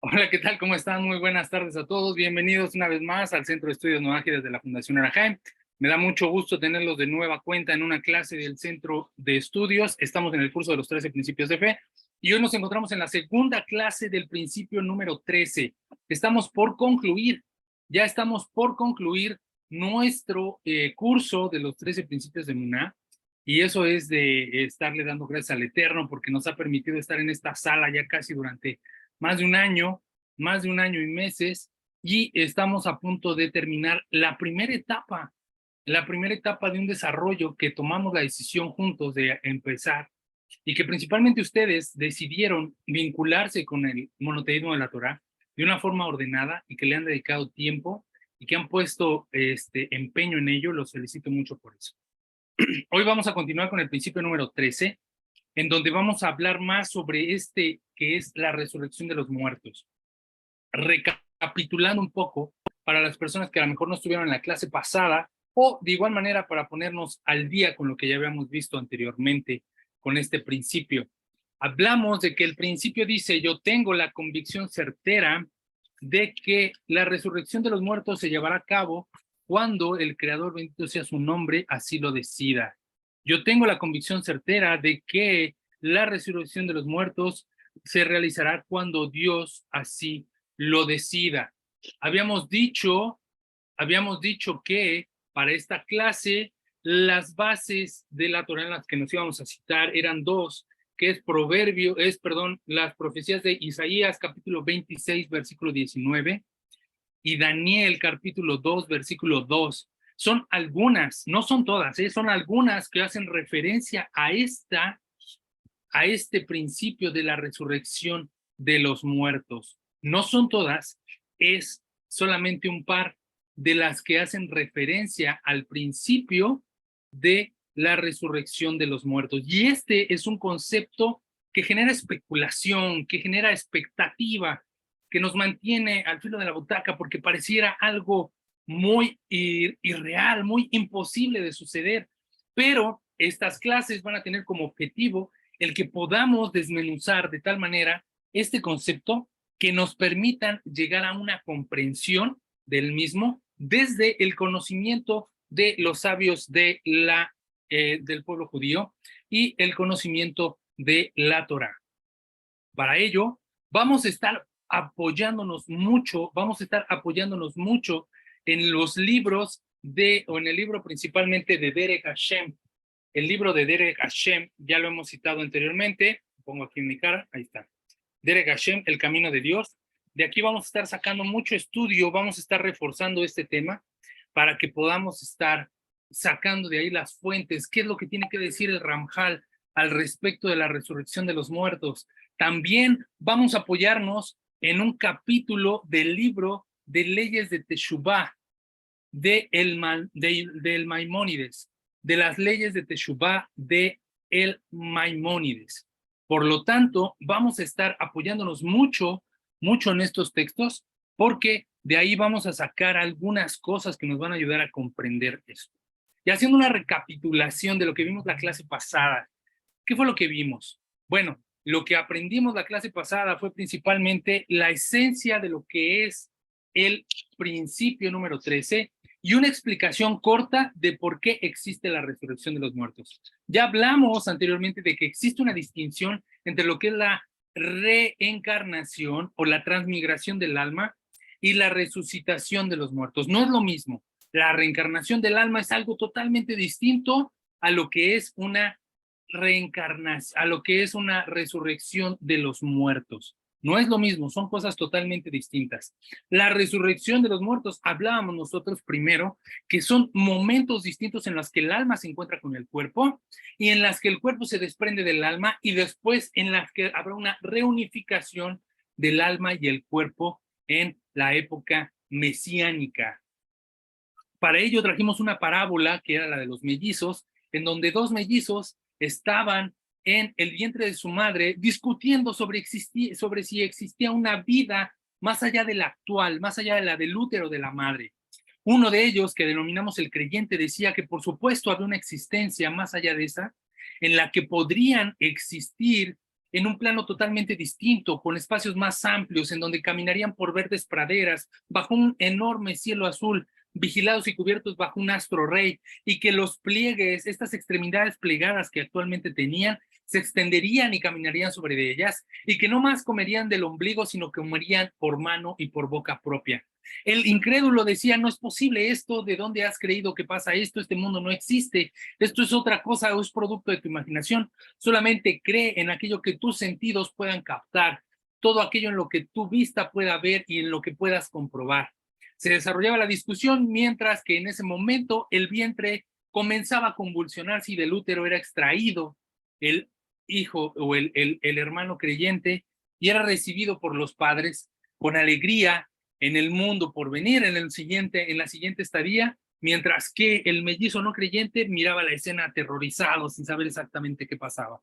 Hola, ¿qué tal? ¿Cómo están? Muy buenas tardes a todos. Bienvenidos una vez más al Centro de Estudios Noágidas de la Fundación Arajaim. Me da mucho gusto tenerlos de nueva cuenta en una clase del Centro de Estudios. Estamos en el curso de los 13 principios de fe y hoy nos encontramos en la segunda clase del principio número 13. Estamos por concluir, ya estamos por concluir nuestro curso de los 13 principios de Muná, y eso es de estarle dando gracias al Eterno porque nos ha permitido estar en esta sala ya casi durante más de un año y meses, y estamos a punto de terminar la primera etapa de un desarrollo que tomamos la decisión juntos de empezar, y que principalmente ustedes decidieron vincularse con el monoteísmo de la Torá de una forma ordenada y que le han dedicado tiempo y que han puesto empeño en ello. Los felicito mucho por eso. Hoy vamos a continuar con el principio número 13, en donde vamos a hablar más sobre que es la resurrección de los muertos. Recapitulando un poco, para las personas que a lo mejor no estuvieron en la clase pasada, o de igual manera para ponernos al día con lo que ya habíamos visto anteriormente con este principio. Hablamos de que el principio dice: yo tengo la convicción certera de que la resurrección de los muertos se llevará a cabo cuando el Creador, bendito sea su nombre, así lo decida. Yo tengo la convicción certera de que la resurrección de los muertos se realizará cuando Dios así lo decida. Habíamos dicho que para esta clase las bases de la Torá en las que nos íbamos a citar eran dos, que las profecías de Isaías capítulo 26 versículo 19 y Daniel capítulo 2 versículo 2. Son algunas, no son todas, son algunas que hacen referencia a este principio de la resurrección de los muertos. No son todas, es solamente un par de las que hacen referencia al principio de la resurrección de los muertos. Y este es un concepto que genera especulación, que genera expectativa, que nos mantiene al filo de la butaca porque pareciera algo muy irreal, muy imposible de suceder. Pero estas clases van a tener como objetivo el que podamos desmenuzar de tal manera este concepto que nos permitan llegar a una comprensión del mismo desde el conocimiento de los sabios del pueblo judío y el conocimiento de la Torá. Para ello, vamos a estar apoyándonos mucho en los libros o en el libro principalmente de Derek Hashem. El libro de Derek Hashem, ya lo hemos citado anteriormente, pongo aquí en mi cara, ahí está. Derek Hashem, El Camino de Dios. De aquí vamos a estar sacando mucho estudio, vamos a estar reforzando este tema para que podamos estar sacando de ahí las fuentes, qué es lo que tiene que decir el Ramjal al respecto de la resurrección de los muertos. También vamos a apoyarnos en un capítulo del libro de Leyes de Teshuvah del Maimónides, de las leyes de Teshuvah de el Maimónides. Por lo tanto, vamos a estar apoyándonos mucho en estos textos, porque de ahí vamos a sacar algunas cosas que nos van a ayudar a comprender esto. Y haciendo una recapitulación de lo que vimos la clase pasada, ¿qué fue lo que vimos? Bueno, lo que aprendimos la clase pasada fue principalmente la esencia de lo que es el principio número 13 y una explicación corta de por qué existe la resurrección de los muertos. Ya hablamos anteriormente de que existe una distinción entre lo que es la reencarnación o la transmigración del alma y la resucitación de los muertos. No es lo mismo. La reencarnación del alma es algo totalmente distinto a lo que es una reencarnación, a lo que es una resurrección de los muertos. No es lo mismo, son cosas totalmente distintas. La resurrección de los muertos, hablábamos nosotros primero, que son momentos distintos en los que el alma se encuentra con el cuerpo y en las que el cuerpo se desprende del alma, y después en las que habrá una reunificación del alma y el cuerpo en la época mesiánica. Para ello trajimos una parábola que era la de los mellizos, en donde dos mellizos estaban en el vientre de su madre discutiendo sobre si existía una vida más allá de la actual, más allá de la del útero de la madre. Uno de ellos, que denominamos el creyente, decía que por supuesto había una existencia más allá de esa, en la que podrían existir en un plano totalmente distinto, con espacios más amplios, en donde caminarían por verdes praderas, bajo un enorme cielo azul, vigilados y cubiertos bajo un astro rey, y que los pliegues, estas extremidades plegadas que actualmente tenían, se extenderían y caminarían sobre ellas, y que no más comerían del ombligo, sino que comerían por mano y por boca propia. El incrédulo decía, no es posible esto, ¿de dónde has creído que pasa esto? Este mundo no existe, esto es otra cosa o es producto de tu imaginación. Solamente cree en aquello que tus sentidos puedan captar, todo aquello en lo que tu vista pueda ver y en lo que puedas comprobar. Se desarrollaba la discusión mientras que en ese momento el vientre comenzaba a convulsionarse y del útero era extraído el hijo o el hermano creyente y era recibido por los padres con alegría en el mundo por venir en la siguiente estadía, mientras que el mellizo no creyente miraba la escena aterrorizado sin saber exactamente qué pasaba.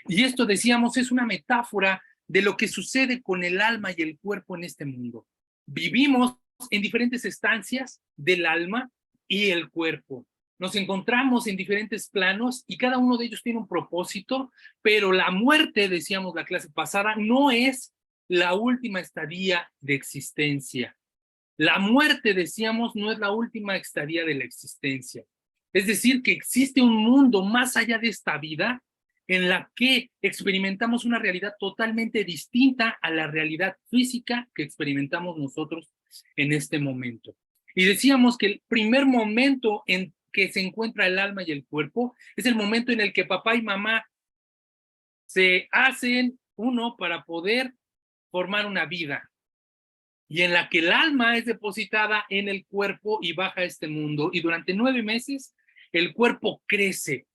Y esto, decíamos, es una metáfora de lo que sucede con el alma y el cuerpo en este mundo. Vivimos en diferentes estancias del alma y el cuerpo. Nos encontramos en diferentes planos y cada uno de ellos tiene un propósito, pero la muerte, decíamos la clase pasada, no es la última estadía de existencia. La muerte, decíamos, no es la última estadía de la existencia. Es decir, que existe un mundo más allá de esta vida en la que experimentamos una realidad totalmente distinta a la realidad física que experimentamos nosotros en este momento. Y decíamos que el primer momento en que se encuentra el alma y el cuerpo es el momento en el que papá y mamá se hacen uno para poder formar una vida, y en la que el alma es depositada en el cuerpo y baja a este mundo, y durante 9 meses el cuerpo crece.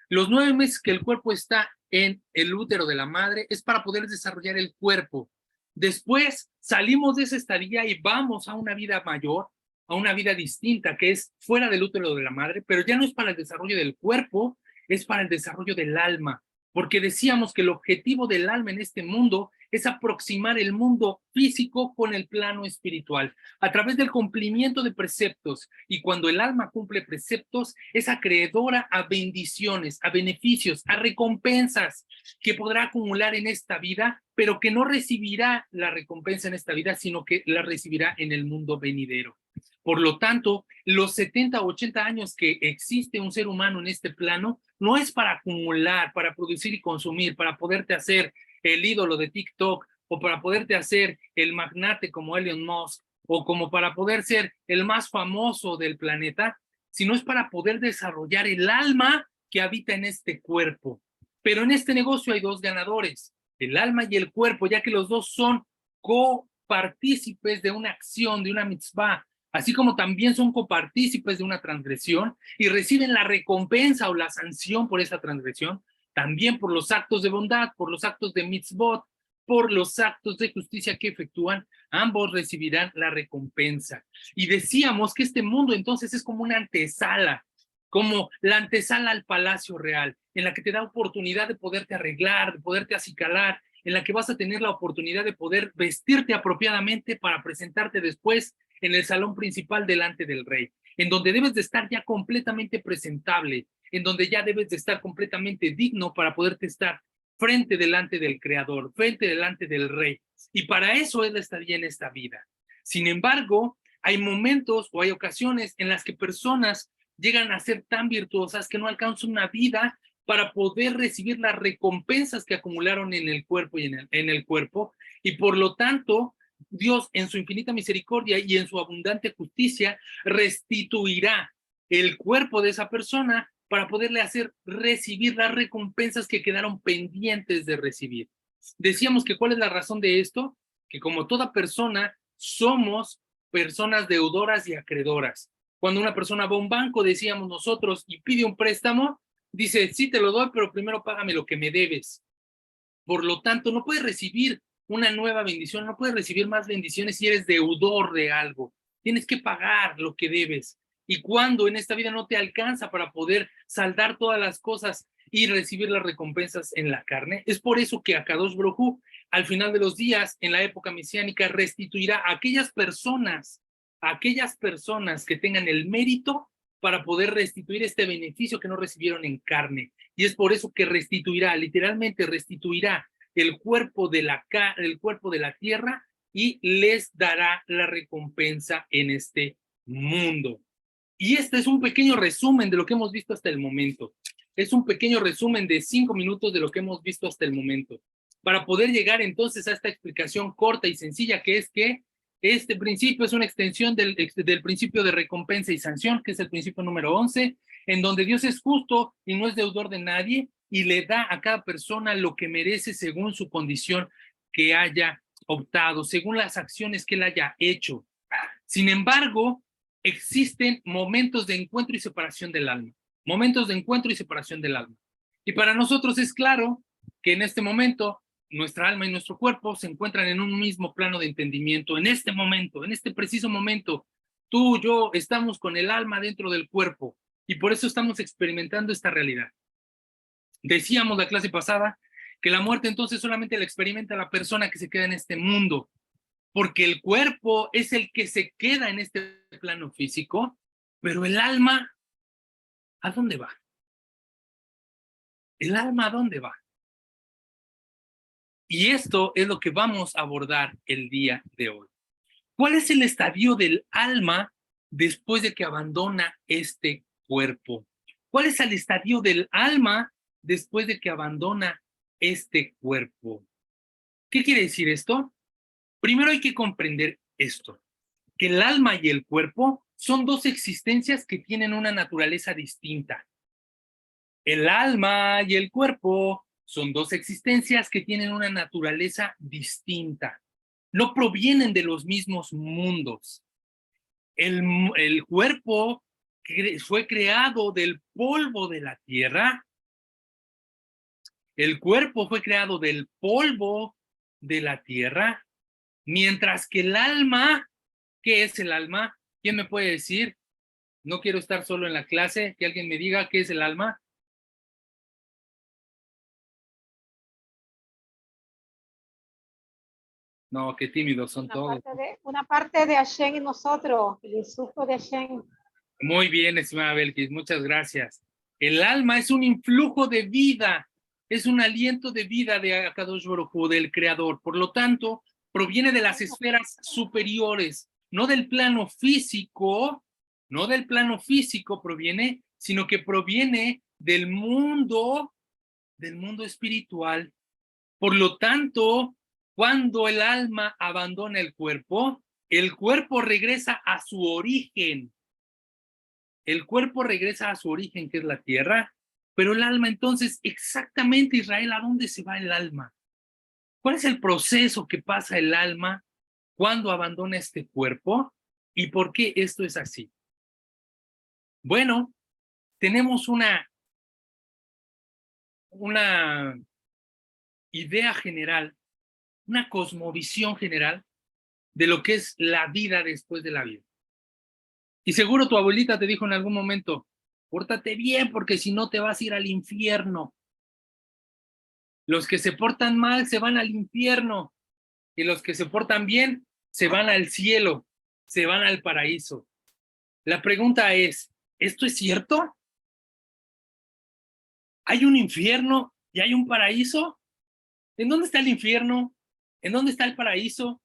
Los 9 meses que el cuerpo está en el útero de la madre es para poder desarrollar el cuerpo. Después salimos de esa estadía y vamos a una vida mayor, a una vida distinta, que es fuera del útero de la madre, pero ya no es para el desarrollo del cuerpo, es para el desarrollo del alma, porque decíamos que el objetivo del alma en este mundo es aproximar el mundo físico con el plano espiritual, a través del cumplimiento de preceptos. Y cuando el alma cumple preceptos, es acreedora a bendiciones, a beneficios, a recompensas que podrá acumular en esta vida, pero que no recibirá la recompensa en esta vida, sino que la recibirá en el mundo venidero. Por lo tanto, los 70 o 80 años que existe un ser humano en este plano, no es para acumular, para producir y consumir, para poderte hacer el ídolo de TikTok, o para poderte hacer el magnate como Elon Musk, o como para poder ser el más famoso del planeta, sino es para poder desarrollar el alma que habita en este cuerpo. Pero en este negocio hay 2 ganadores, el alma y el cuerpo, ya que los 2 son copartícipes de una acción, de una mitzvah, así como también son copartícipes de una transgresión y reciben la recompensa o la sanción por esa transgresión, también por los actos de bondad, por los actos de mitzvot, por los actos de justicia que efectúan, ambos recibirán la recompensa. Y decíamos que este mundo entonces es como una antesala, como la antesala al palacio real, en la que te da oportunidad de poderte arreglar, de poderte acicalar, en la que vas a tener la oportunidad de poder vestirte apropiadamente para presentarte después en el salón principal delante del rey, en donde debes de estar ya completamente presentable, en donde ya debes de estar completamente digno para poderte estar frente delante del Creador, frente delante del Rey. Y para eso es la estadía en esta vida. Sin embargo, hay momentos o hay ocasiones en las que personas llegan a ser tan virtuosas que no alcanzan una vida para poder recibir las recompensas que acumularon en el cuerpo y en el cuerpo, y por lo tanto Dios en su infinita misericordia y en su abundante justicia restituirá el cuerpo de esa persona para poderle hacer recibir las recompensas que quedaron pendientes de recibir. Decíamos que ¿cuál es la razón de esto? Que como toda persona somos personas deudoras y acreedoras. Cuando una persona va a un banco, decíamos nosotros, y pide un préstamo, dice, sí te lo doy, pero primero págame lo que me debes. Por lo tanto, no puedes recibir una nueva bendición, no puedes recibir más bendiciones si eres deudor de algo. Tienes que pagar lo que debes. Y cuando en esta vida no te alcanza para poder saldar todas las cosas y recibir las recompensas en la carne, es por eso que Akadosh Baruj Hu, al final de los días, en la época mesiánica, restituirá a aquellas personas que tengan el mérito para poder restituir este beneficio que no recibieron en carne. Y es por eso que restituirá, literalmente restituirá el cuerpo de la tierra y les dará la recompensa en este mundo. Y este es un pequeño resumen de lo que hemos visto hasta el momento. Es un pequeño resumen de 5 minutos de lo que hemos visto hasta el momento. Para poder llegar entonces a esta explicación corta y sencilla, que es que este principio es una extensión del principio de recompensa y sanción, que es el principio número 11, en donde Dios es justo y no es deudor de nadie y le da a cada persona lo que merece según su condición que haya optado, según las acciones que él haya hecho. Sin embargo, existen momentos de encuentro y separación del alma. Momentos de encuentro y separación del alma. Y para nosotros es claro que en este momento nuestra alma y nuestro cuerpo se encuentran en un mismo plano de entendimiento. En este momento, en este preciso momento, tú, yo, estamos con el alma dentro del cuerpo y por eso estamos experimentando esta realidad. Decíamos la clase pasada que la muerte entonces solamente la experimenta la persona que se queda en este mundo, porque el cuerpo es el que se queda en este plano físico, pero el alma, ¿a dónde va? ¿El alma a dónde va? Y esto es lo que vamos a abordar el día de hoy. ¿Cuál es el estadio del alma después de que abandona este cuerpo? ¿Cuál es el estadio del alma después de que abandona este cuerpo? ¿Qué quiere decir esto? Primero hay que comprender esto, que el alma y el cuerpo son dos existencias que tienen una naturaleza distinta. El alma y el cuerpo son dos existencias que tienen una naturaleza distinta. No provienen de los mismos mundos. El cuerpo fue creado del polvo de la tierra. El cuerpo fue creado del polvo de la tierra, mientras que el alma, ¿qué es el alma? ¿Quién me puede decir? No quiero estar solo en la clase, que alguien me diga qué es el alma. No, qué tímidos son todos. Una parte de Hashem y nosotros, el insuflo de Hashem. Muy bien, estimada Belkis, muchas gracias. El alma es un influjo de vida, es un aliento de vida de Akadosh Baruj Hu, del Creador. Por lo tanto, proviene de las esferas superiores, no del plano físico, proviene, sino que proviene del mundo espiritual. Por lo tanto, cuando el alma abandona el cuerpo regresa a su origen. El cuerpo regresa a su origen, que es la tierra, pero el alma entonces, exactamente, Israel, ¿a dónde se va el alma? ¿Cuál es el proceso que pasa el alma cuando abandona este cuerpo? ¿Y por qué esto es así? Bueno, tenemos una idea general, una cosmovisión general de lo que es la vida después de la vida. Y seguro tu abuelita te dijo en algún momento, pórtate bien porque si no te vas a ir al infierno. Los que se portan mal se van al infierno y los que se portan bien se van al cielo, se van al paraíso. La pregunta es, ¿esto es cierto? ¿Hay un infierno y hay un paraíso? ¿En dónde está el infierno? ¿En dónde está el paraíso?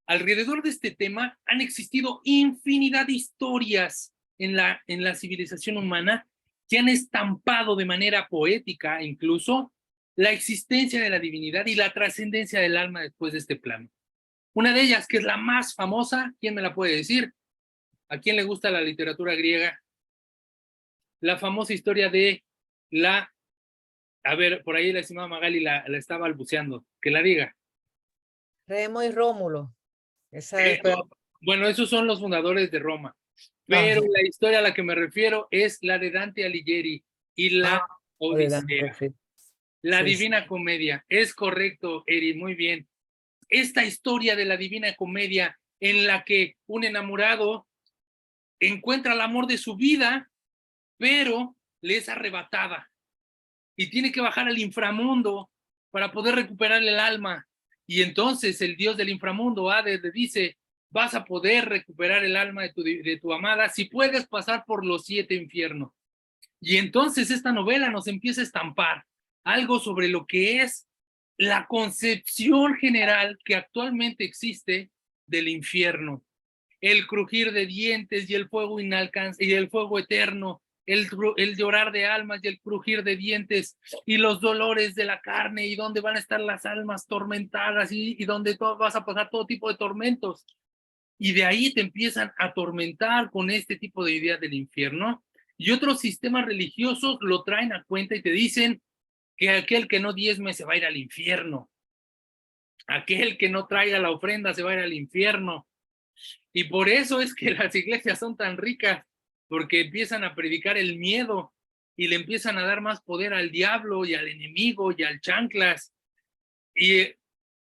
Alrededor de este tema han existido infinidad de historias en la civilización humana que han estampado de manera poética incluso la existencia de la divinidad y la trascendencia del alma después de este plano. Una de ellas, que es la más famosa, ¿quién me la puede decir? ¿A quién le gusta la literatura griega? La famosa historia de a ver, por ahí la estimada Magali la estaba balbuceando, que la diga. Remo y Rómulo. Bueno, esos son los fundadores de Roma. Pero la historia a la que me refiero es la de Dante Alighieri y la Odisea. La Divina Comedia. Es correcto, Eri, muy bien. Esta historia de la Divina Comedia en la que un enamorado encuentra el amor de su vida, pero le es arrebatada y tiene que bajar al inframundo para poder recuperar el alma. Y entonces el dios del inframundo, Hades, le dice, vas a poder recuperar el alma de tu amada si puedes pasar por los 7 infiernos. Y entonces esta novela nos empieza a estampar algo sobre lo que es la concepción general que actualmente existe del infierno. El crujir de dientes y el fuego inalcanzable y el fuego eterno, el llorar de almas y el crujir de dientes y los dolores de la carne y donde van a estar las almas tormentadas y donde vas a pasar todo tipo de tormentos. Y de ahí te empiezan a atormentar con este tipo de ideas del infierno. Y otros sistemas religiosos lo traen a cuenta y te dicen que aquel que no diezme se va a ir al infierno. Aquel que no traiga la ofrenda se va a ir al infierno. Y por eso es que las iglesias son tan ricas, porque empiezan a predicar el miedo y le empiezan a dar más poder al diablo y al enemigo y al chanclas. Y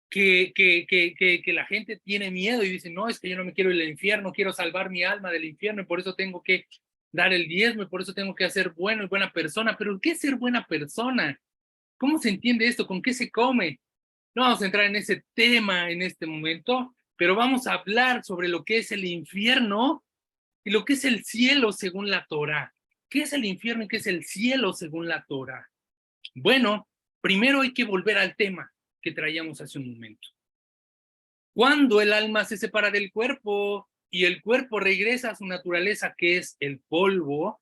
que la gente tiene miedo y dice, no, es que yo no me quiero ir al infierno, quiero salvar mi alma del infierno y por eso tengo que dar el diezmo y por eso tengo que ser bueno y buena persona. Pero ¿qué es ser buena persona? ¿Cómo se entiende esto? ¿Con qué se come? No vamos a entrar en ese tema en este momento, pero vamos a hablar sobre lo que es el infierno y lo que es el cielo según la Torá. ¿Qué es el infierno y qué es el cielo según la Torá? Bueno, primero hay que volver al tema que traíamos hace un momento. Cuando el alma se separa del cuerpo y el cuerpo regresa a su naturaleza, que es el polvo,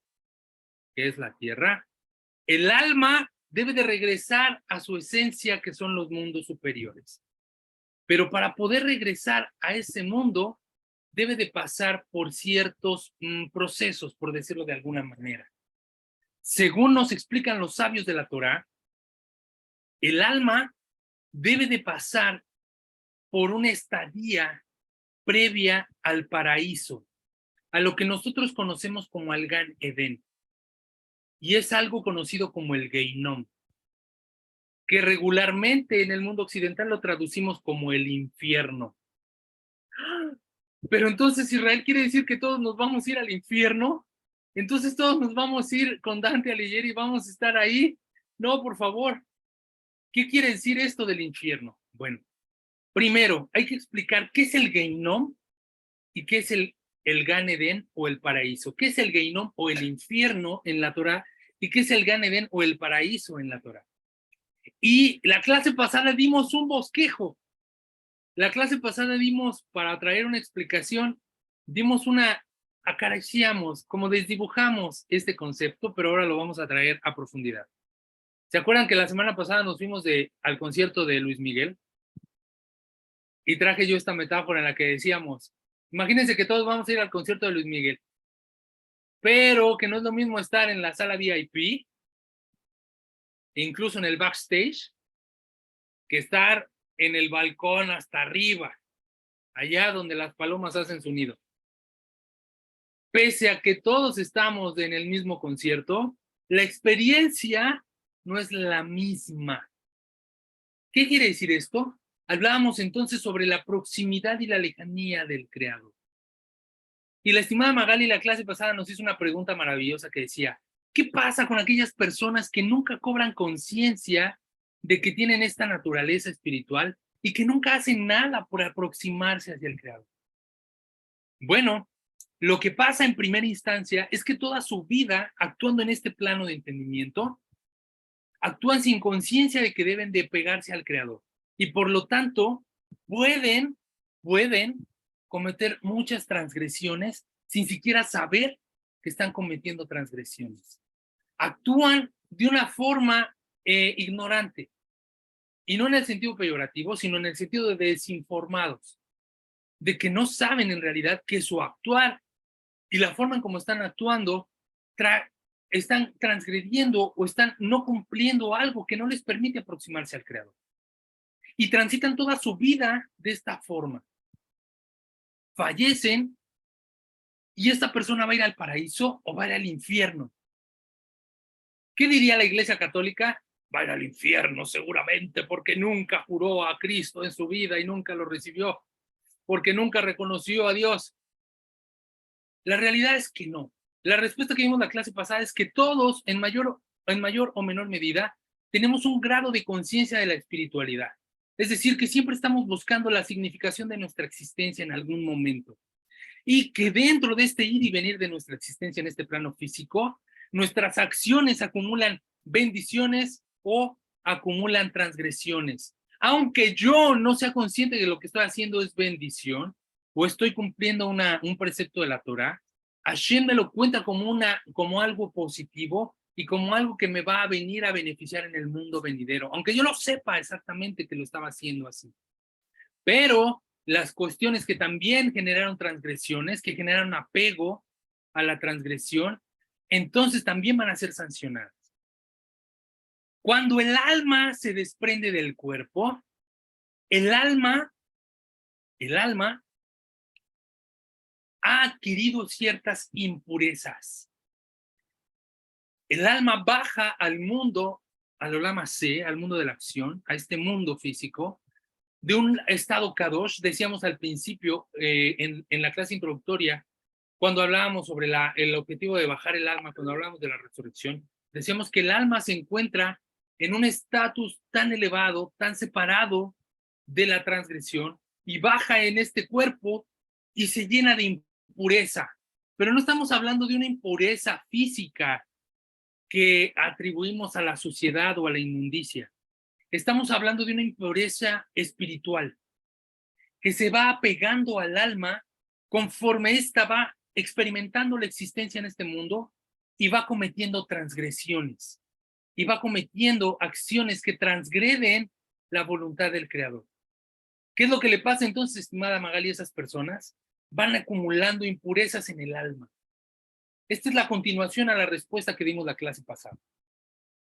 que es la tierra, el alma debe de regresar a su esencia, que son los mundos superiores. Pero para poder regresar a ese mundo, debe de pasar por ciertos procesos, por decirlo de alguna manera. Según nos explican los sabios de la Torá, el alma debe de pasar por una estadía previa al paraíso, a lo que nosotros conocemos como el Gan Edén. Y es algo conocido como el Geinom, que regularmente en el mundo occidental lo traducimos como el infierno. Pero entonces Israel quiere decir que todos nos vamos a ir al infierno, entonces todos nos vamos a ir con Dante Alighieri y vamos a estar ahí. No, por favor. ¿Qué quiere decir esto del infierno? Bueno, primero hay que explicar qué es el Geinom y qué es el Gan Edén o el paraíso. ¿Qué es el Geinom o el infierno en la Torá? ¿Y qué es el Gan Edén o el paraíso en la Torá? Y la clase pasada dimos un bosquejo. La clase pasada dimos, para traer una explicación, acariciamos, como desdibujamos este concepto, pero ahora lo vamos a traer a profundidad. ¿Se acuerdan que la semana pasada nos fuimos al concierto de Luis Miguel? Y traje yo esta metáfora en la que decíamos, imagínense que todos vamos a ir al concierto de Luis Miguel, pero que no es lo mismo estar en la sala VIP, incluso en el backstage, que estar en el balcón hasta arriba, allá donde las palomas hacen su nido. Pese a que todos estamos en el mismo concierto, la experiencia no es la misma. ¿Qué quiere decir esto? Hablábamos entonces sobre la proximidad y la lejanía del Creador. Y la estimada Magali, la clase pasada, nos hizo una pregunta maravillosa que decía, ¿qué pasa con aquellas personas que nunca cobran conciencia de que tienen esta naturaleza espiritual y que nunca hacen nada por aproximarse hacia el Creador? Bueno, lo que pasa en primera instancia es que toda su vida, actuando en este plano de entendimiento, actúan sin conciencia de que deben de pegarse al Creador. Y por lo tanto, pueden cometer muchas transgresiones sin siquiera saber que están cometiendo transgresiones. Actúan de una forma ignorante. Y no en el sentido peyorativo, sino en el sentido de desinformados. De que no saben en realidad que su actuar y la forma en cómo están actuando están transgrediendo o están no cumpliendo algo que no les permite aproximarse al Creador. Y transitan toda su vida de esta forma. Fallecen y esta persona va a ir al paraíso o va a ir al infierno. ¿Qué diría la Iglesia Católica? Va a ir al infierno seguramente porque nunca juró a Cristo en su vida y nunca lo recibió, porque nunca reconoció a Dios. La realidad es que no. La respuesta que vimos en la clase pasada es que todos, en mayor o menor medida, tenemos un grado de conciencia de la espiritualidad. Es decir, que siempre estamos buscando la significación de nuestra existencia en algún momento. Y que dentro de este ir y venir de nuestra existencia en este plano físico, nuestras acciones acumulan bendiciones o acumulan transgresiones. Aunque yo no sea consciente de que lo que estoy haciendo es bendición, o estoy cumpliendo un precepto de la Torá, Hashem me lo cuenta como algo positivo y como algo que me va a venir a beneficiar en el mundo venidero, aunque yo no sepa exactamente que lo estaba haciendo así. Pero las cuestiones que también generaron transgresiones, que generaron apego a la transgresión, entonces también van a ser sancionadas. Cuando el alma se desprende del cuerpo, el alma ha adquirido ciertas impurezas. El alma baja al mundo, al Olam Hazé, al mundo de la acción, a este mundo físico, de un estado kadosh. Decíamos al principio, en la clase introductoria, cuando hablábamos sobre el objetivo de bajar el alma, cuando hablábamos de la resurrección, decíamos que el alma se encuentra en un estatus tan elevado, tan separado de la transgresión, y baja en este cuerpo y se llena de impureza. Pero no estamos hablando de una impureza física que atribuimos a la suciedad o a la inmundicia. Estamos hablando de una impureza espiritual que se va apegando al alma conforme ésta va experimentando la existencia en este mundo y va cometiendo transgresiones y va cometiendo acciones que transgreden la voluntad del Creador. ¿Qué es lo que le pasa entonces, estimada Magali, a esas personas? Van acumulando impurezas en el alma. Esta es la continuación a la respuesta que dimos la clase pasada.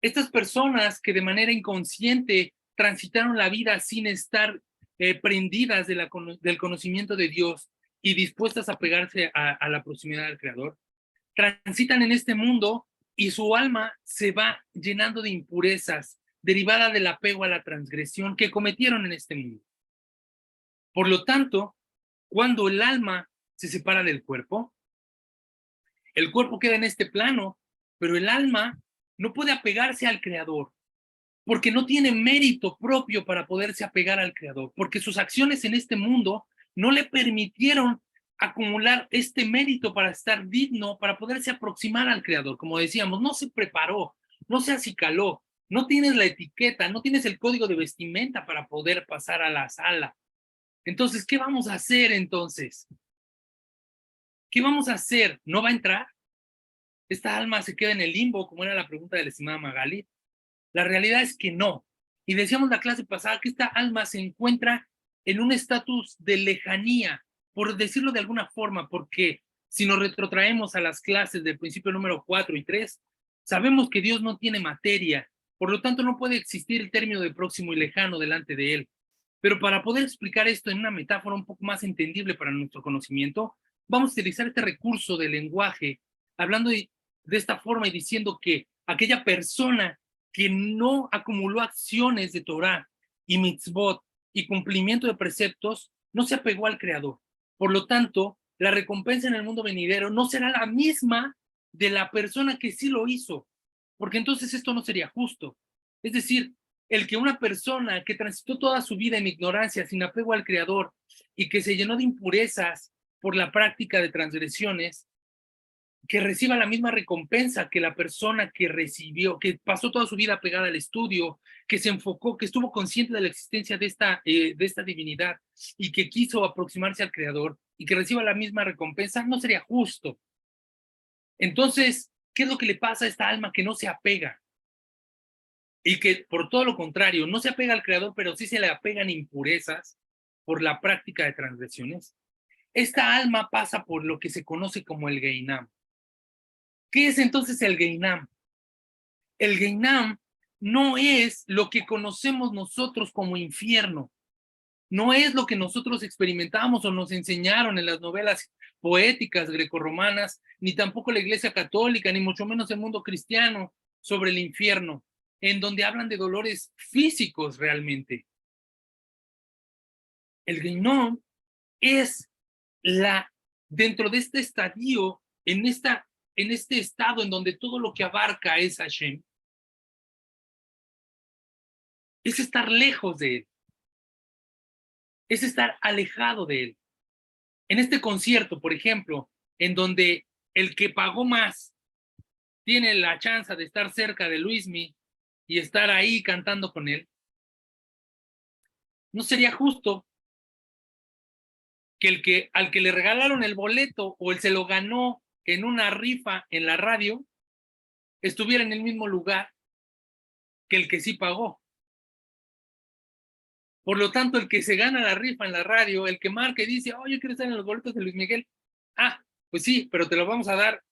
Estas personas que de manera inconsciente transitaron la vida sin estar prendidas del conocimiento de Dios y dispuestas a pegarse a la proximidad del Creador, transitan en este mundo y su alma se va llenando de impurezas derivada del apego a la transgresión que cometieron en este mundo. Por lo tanto, cuando el alma se separa del cuerpo, el cuerpo queda en este plano, pero el alma no puede apegarse al Creador, porque no tiene mérito propio para poderse apegar al Creador, porque sus acciones en este mundo no le permitieron acumular este mérito para estar digno, para poderse aproximar al Creador. Como decíamos, no se preparó, no se acicaló, no tienes la etiqueta, no tienes el código de vestimenta para poder pasar a la sala. Entonces, ¿qué vamos a hacer entonces? ¿Qué vamos a hacer? ¿No va a entrar? ¿Esta alma se queda en el limbo, como era la pregunta de la estimada Magali? La realidad es que no. Y decíamos la clase pasada que esta alma se encuentra en un estatus de lejanía, por decirlo de alguna forma, porque si nos retrotraemos a las clases del principio número 4 y 3, sabemos que Dios no tiene materia, por lo tanto no puede existir el término de próximo y lejano delante de él. Pero para poder explicar esto en una metáfora un poco más entendible para nuestro conocimiento, vamos a utilizar este recurso del lenguaje, hablando de esta forma y diciendo que aquella persona que no acumuló acciones de Torah y mitzvot y cumplimiento de preceptos, no se apegó al Creador. Por lo tanto, la recompensa en el mundo venidero no será la misma de la persona que sí lo hizo, porque entonces esto no sería justo. Es decir, el que una persona que transitó toda su vida en ignorancia, sin apego al Creador, y que se llenó de impurezas por la práctica de transgresiones, que reciba la misma recompensa que la persona que recibió, que pasó toda su vida pegada al estudio, que se enfocó, que estuvo consciente de la existencia de esta divinidad y que quiso aproximarse al Creador y que reciba la misma recompensa, no sería justo. Entonces, ¿qué es lo que le pasa a esta alma que no se apega? Y que por todo lo contrario, no se apega al Creador, pero sí se le apegan impurezas por la práctica de transgresiones. Esta alma pasa por lo que se conoce como el Geinam. ¿Qué es entonces el Geinam? El Geinam no es lo que conocemos nosotros como infierno, no es lo que nosotros experimentamos o nos enseñaron en las novelas poéticas grecorromanas, ni tampoco la Iglesia Católica, ni mucho menos el mundo cristiano sobre el infierno, en donde hablan de dolores físicos realmente. El Geinam es dentro de este estadio, en este estado en donde todo lo que abarca es Hashem, es estar lejos de él, es estar alejado de él. En este concierto, por ejemplo, en donde el que pagó más tiene la chance de estar cerca de Luismi y estar ahí cantando con él, ¿No sería justo que al que le regalaron el boleto o él se lo ganó en una rifa en la radio estuviera en el mismo lugar que el que sí pagó? Por lo tanto, el que se gana la rifa en la radio, el que marca y dice, oh, yo quiero estar en los boletos de Luis Miguel. Ah, pues sí, pero te lo vamos a dar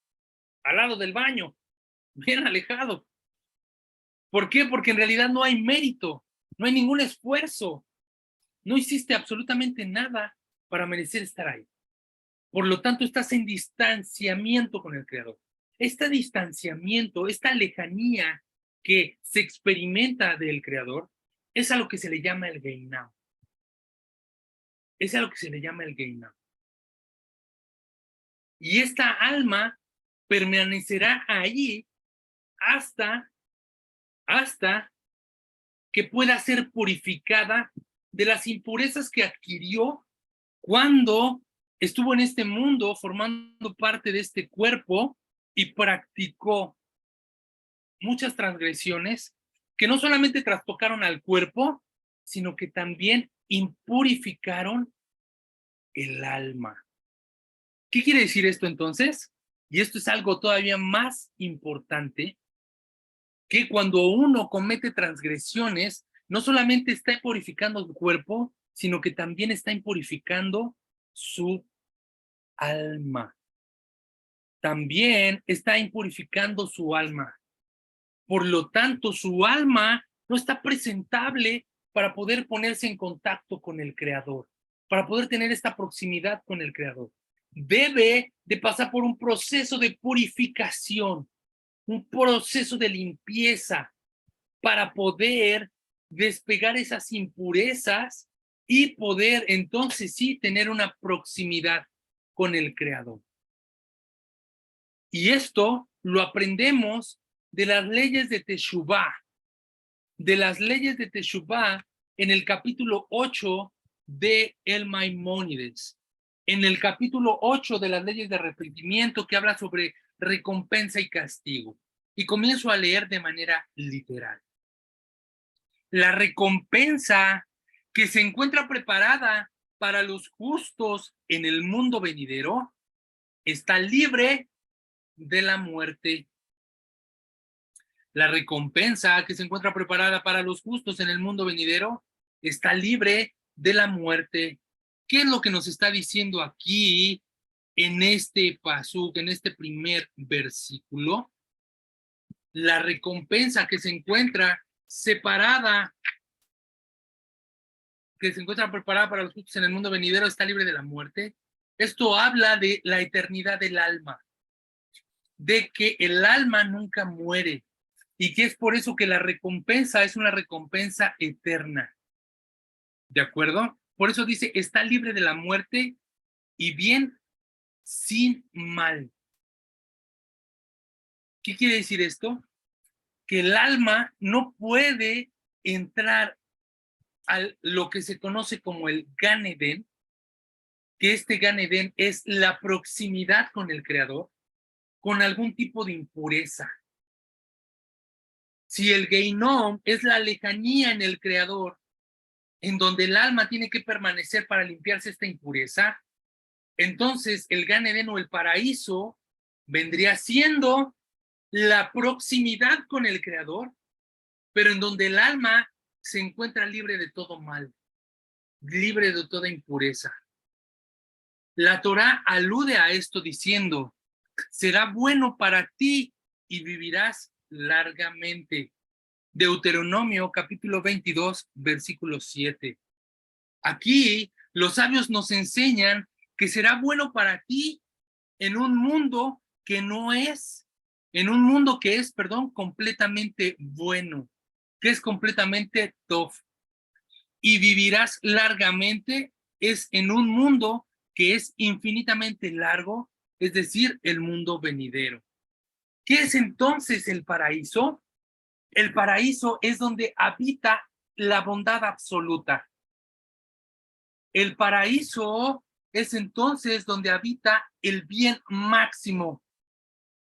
al lado del baño, bien alejado. ¿Por qué? Porque en realidad no hay mérito, no hay ningún esfuerzo. No hiciste absolutamente nada para merecer estar ahí. Por lo tanto, estás en distanciamiento con el Creador. Este distanciamiento, esta lejanía que se experimenta del Creador, es a lo que se le llama el Gehinam. Es a lo que se le llama el Gehinam. Y esta alma permanecerá ahí hasta que pueda ser purificada de las impurezas que adquirió cuando estuvo en este mundo formando parte de este cuerpo y practicó muchas transgresiones que no solamente trastocaron al cuerpo, sino que también impurificaron el alma. ¿Qué quiere decir esto entonces? Y esto es algo todavía más importante, que cuando uno comete transgresiones, no solamente está impurificando su cuerpo, sino que también está impurificando su alma. También está impurificando su alma. Por lo tanto, su alma no está presentable para poder ponerse en contacto con el Creador, para poder tener esta proximidad con el Creador. Debe de pasar por un proceso de purificación, un proceso de limpieza para poder despegar esas impurezas y poder entonces sí tener una proximidad con el Creador. Y esto lo aprendemos de las leyes de Teshuvá, en el capítulo 8 de el Maimónides, en el capítulo 8 de las leyes de arrepentimiento, que habla sobre recompensa y castigo. Y comienzo a leer de manera literal. La recompensa que se encuentra preparada para los justos en el mundo venidero está libre de la muerte. La recompensa que se encuentra preparada para los justos en el mundo venidero está libre de la muerte. ¿Qué es lo que nos está diciendo aquí en este pasuk, en este primer versículo? La recompensa que se encuentra separada, que se encuentra preparada para los justos en el mundo venidero, está libre de la muerte. Esto habla de la eternidad del alma, de que el alma nunca muere y que es por eso que la recompensa es una recompensa eterna. ¿De acuerdo? Por eso dice, está libre de la muerte y bien sin mal. ¿Qué quiere decir esto? Que el alma no puede entrar a lo que se conoce como el Gan Eden, que este Gan Eden es la proximidad con el Creador, con algún tipo de impureza. Si el Gehinom es la lejanía en el Creador, en donde el alma tiene que permanecer para limpiarse esta impureza, entonces el Gan Eden o el paraíso vendría siendo la proximidad con el Creador, pero en donde el alma se encuentra libre de todo mal, libre de toda impureza. La Torá alude a esto diciendo, será bueno para ti y vivirás largamente. Deuteronomio capítulo 22, versículo 7. Aquí los sabios nos enseñan que será bueno para ti en un mundo que no es, en un mundo que es, completamente bueno, que es completamente tov. Y vivirás largamente es en un mundo que es infinitamente largo, es decir, el mundo venidero. ¿Qué es entonces el paraíso? El paraíso es donde habita la bondad absoluta. El paraíso es entonces donde habita el bien máximo,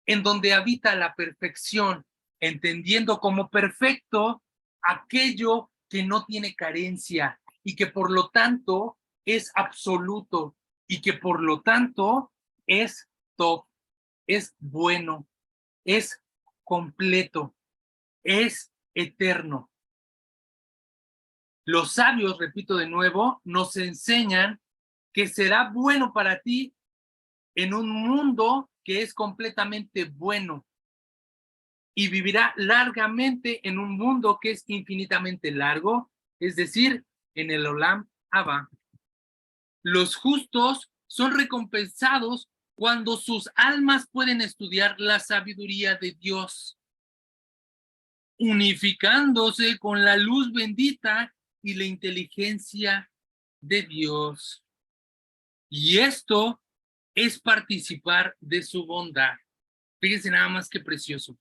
en donde habita la perfección, entendiendo como perfecto aquello que no tiene carencia, y que por lo tanto es absoluto y que por lo tanto es top, es bueno, es completo, es eterno. Los sabios, repito de nuevo, nos enseñan que será bueno para ti en un mundo que es completamente bueno y vivirá largamente en un mundo que es infinitamente largo, es decir, en el Olam Abba. Los justos son recompensados cuando sus almas pueden estudiar la sabiduría de Dios, unificándose con la luz bendita y la inteligencia de Dios. Y esto es participar de su bondad. Fíjense nada más que precioso.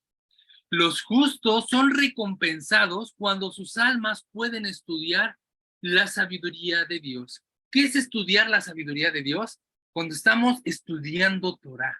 Los justos son recompensados cuando sus almas pueden estudiar la sabiduría de Dios. ¿Qué es estudiar la sabiduría de Dios? Cuando estamos estudiando Torah.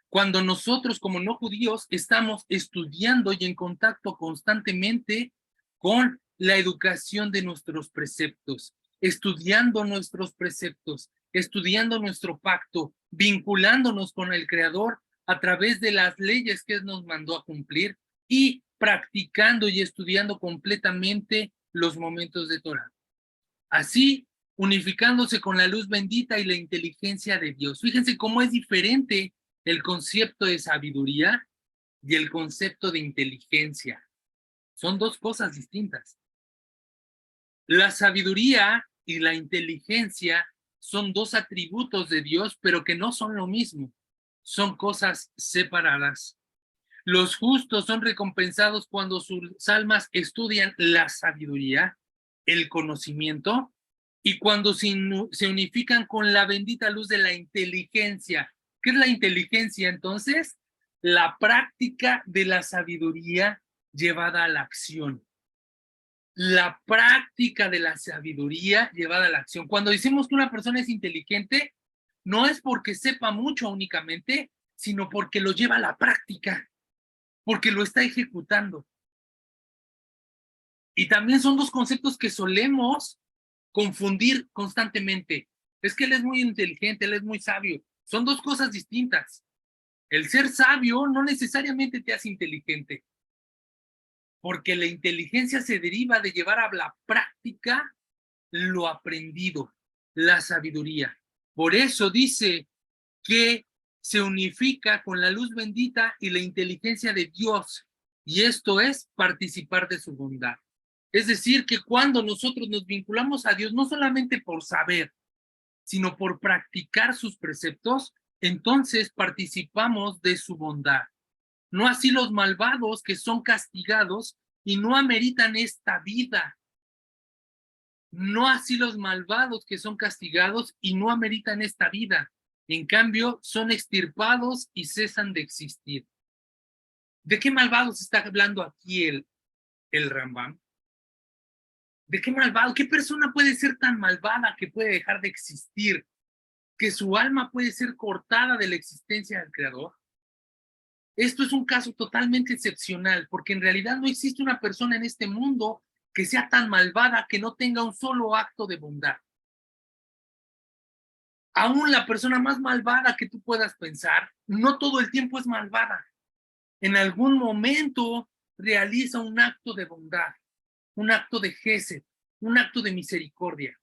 Cuando nosotros como no judíos estamos estudiando y en contacto constantemente con la educación de nuestros preceptos, estudiando nuestros preceptos, estudiando nuestro pacto, vinculándonos con el Creador a través de las leyes que Él nos mandó a cumplir y practicando y estudiando completamente los momentos de Torah. Así, unificándose con la luz bendita y la inteligencia de Dios. Fíjense cómo es diferente el concepto de sabiduría y el concepto de inteligencia. Son dos cosas distintas. La sabiduría y la inteligencia son dos atributos de Dios, pero que no son lo mismo. Son cosas separadas. Los justos son recompensados cuando sus almas estudian la sabiduría, el conocimiento, y cuando se unifican con la bendita luz de la inteligencia. ¿Qué es la inteligencia entonces? La práctica de la sabiduría llevada a la acción. La práctica de la sabiduría llevada a la acción. Cuando decimos que una persona es inteligente, no es porque sepa mucho únicamente, sino porque lo lleva a la práctica, porque lo está ejecutando. Y también son dos conceptos que solemos confundir constantemente. Es que él es muy inteligente, él es muy sabio. Son dos cosas distintas. El ser sabio no necesariamente te hace inteligente, porque la inteligencia se deriva de llevar a la práctica lo aprendido, la sabiduría. Por eso dice que se unifica con la luz bendita y la inteligencia de Dios, y esto es participar de su bondad. Es decir, que cuando nosotros nos vinculamos a Dios, no solamente por saber, sino por practicar sus preceptos, entonces participamos de su bondad. No así los malvados que son castigados y no ameritan esta vida. No así los malvados que son castigados y no ameritan esta vida. En cambio, son extirpados y cesan de existir. ¿De qué malvados está hablando aquí el Rambam? ¿De qué malvado? ¿Qué persona puede ser tan malvada que puede dejar de existir? ¿Que su alma puede ser cortada de la existencia del Creador? Esto es un caso totalmente excepcional, porque en realidad no existe una persona en este mundo que sea tan malvada que no tenga un solo acto de bondad. Aún la persona más malvada que tú puedas pensar, no todo el tiempo es malvada. En algún momento realiza un acto de bondad, un acto de gesed, un acto de misericordia.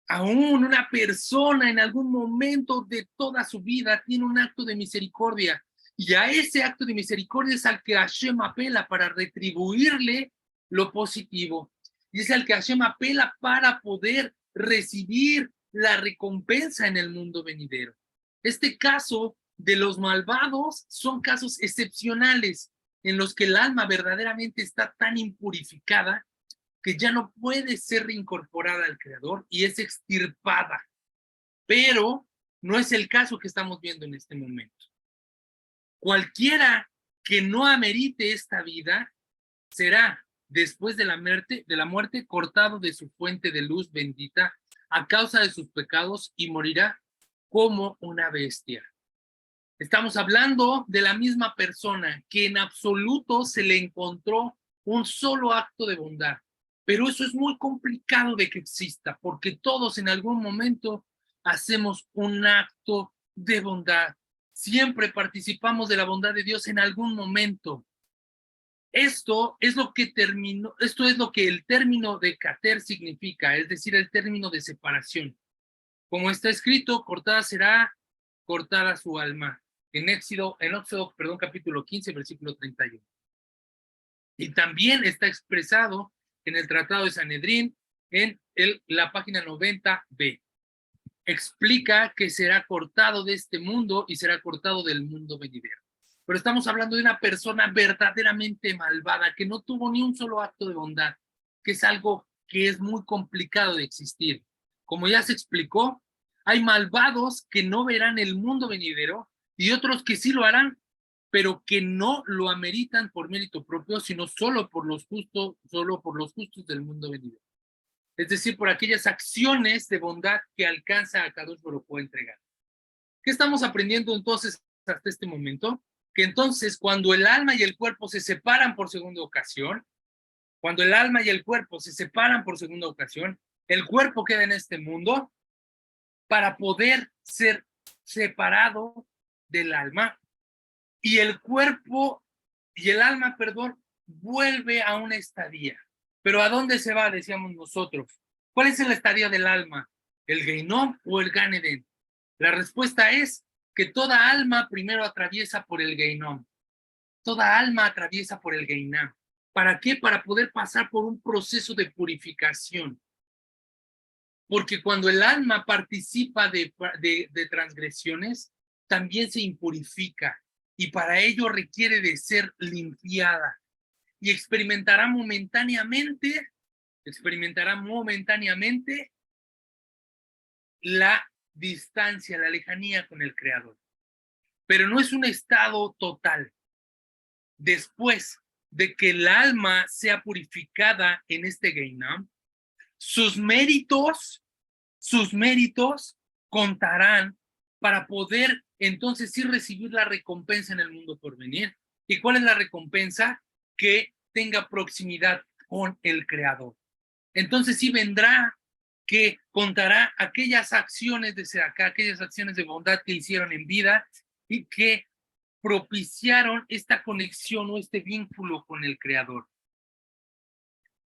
Aún una persona en algún momento de toda su vida tiene un acto de misericordia. Y a ese acto de misericordia es al que Hashem apela para retribuirle lo positivo. Y es al que Hashem apela para poder recibir la recompensa en el mundo venidero. Este caso de los malvados son casos excepcionales en los que el alma verdaderamente está tan impurificada que ya no puede ser reincorporada al Creador y es extirpada. Pero no es el caso que estamos viendo en este momento. Cualquiera que no amerite esta vida será, después de la muerte, cortado de su fuente de luz bendita a causa de sus pecados y morirá como una bestia. Estamos hablando de la misma persona que en absoluto se le encontró un solo acto de bondad. Pero eso es muy complicado de que exista, porque todos en algún momento hacemos un acto de bondad. Siempre participamos de la bondad de Dios en algún momento. Esto es lo que el término de cater significa, es decir, el término de separación. Como está escrito, cortada será cortada su alma. En Éxodo, capítulo 15, versículo 31. Y también está expresado en el Tratado de Sanedrín, en la página 90b. Explica que será cortado de este mundo y será cortado del mundo venidero. Pero estamos hablando de una persona verdaderamente malvada, que no tuvo ni un solo acto de bondad, que es algo que es muy complicado de existir. Como ya se explicó, hay malvados que no verán el mundo venidero y otros que sí lo harán, pero que no lo ameritan por mérito propio, sino solo por los justos del mundo venidero. Es decir, por aquellas acciones de bondad que alcanza a Kadosh Baruj Hu entregar. ¿Qué estamos aprendiendo entonces hasta este momento? Que entonces cuando el alma y el cuerpo se separan por segunda ocasión, el cuerpo queda en este mundo para poder ser separado del alma, y el cuerpo y el alma, vuelve a una estadía. Pero ¿a dónde se va? Decíamos nosotros. ¿Cuál es la estadía del alma? ¿El Geinom o el Gan Eden? La respuesta es que toda alma primero atraviesa por el Geinom. Toda alma atraviesa por el Geinom. ¿Para qué? Para poder pasar por un proceso de purificación. Porque cuando el alma participa de transgresiones, también se impurifica. Y para ello requiere de ser limpiada. Y experimentará momentáneamente la distancia, la lejanía con el Creador. Pero no es un estado total. Después de que el alma sea purificada en este Geinam, sus méritos contarán para poder entonces sí recibir la recompensa en el mundo por venir. ¿Y cuál es la recompensa? Que tenga proximidad con el Creador. Entonces sí vendrá, que contará aquellas acciones de Sedaká, aquellas acciones de bondad que hicieron en vida y que propiciaron esta conexión o este vínculo con el Creador.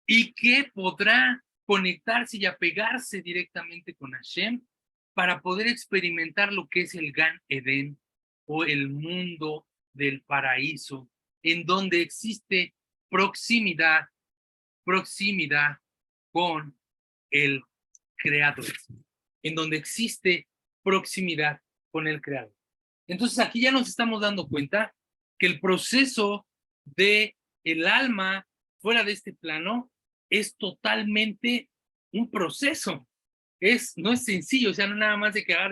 Y que podrá conectarse y apegarse directamente con Hashem para poder experimentar lo que es el Gan Eden o el mundo del paraíso, en donde existe proximidad con el Creador, en donde existe proximidad con el Creador. Entonces aquí ya nos estamos dando cuenta que el proceso de el alma fuera de este plano es totalmente un proceso. No es sencillo, o sea, no nada más de que ya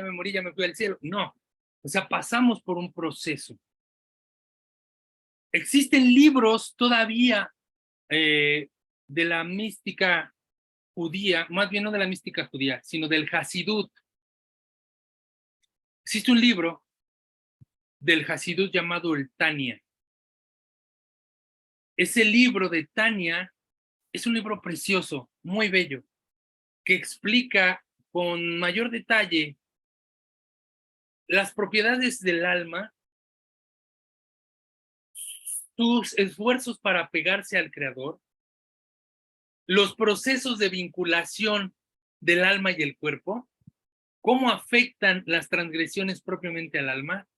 me morí, ya me fui al cielo. No, o sea, pasamos por un proceso. Existen libros todavía de la mística judía, más bien no de la mística judía, sino del Hasidut. Existe un libro del Hasidut llamado el Tania. Ese libro de Tania es un libro precioso, muy bello, que explica con mayor detalle las propiedades del alma, sus esfuerzos para apegarse al Creador, los procesos de vinculación del alma y el cuerpo, cómo afectan las transgresiones propiamente al alma,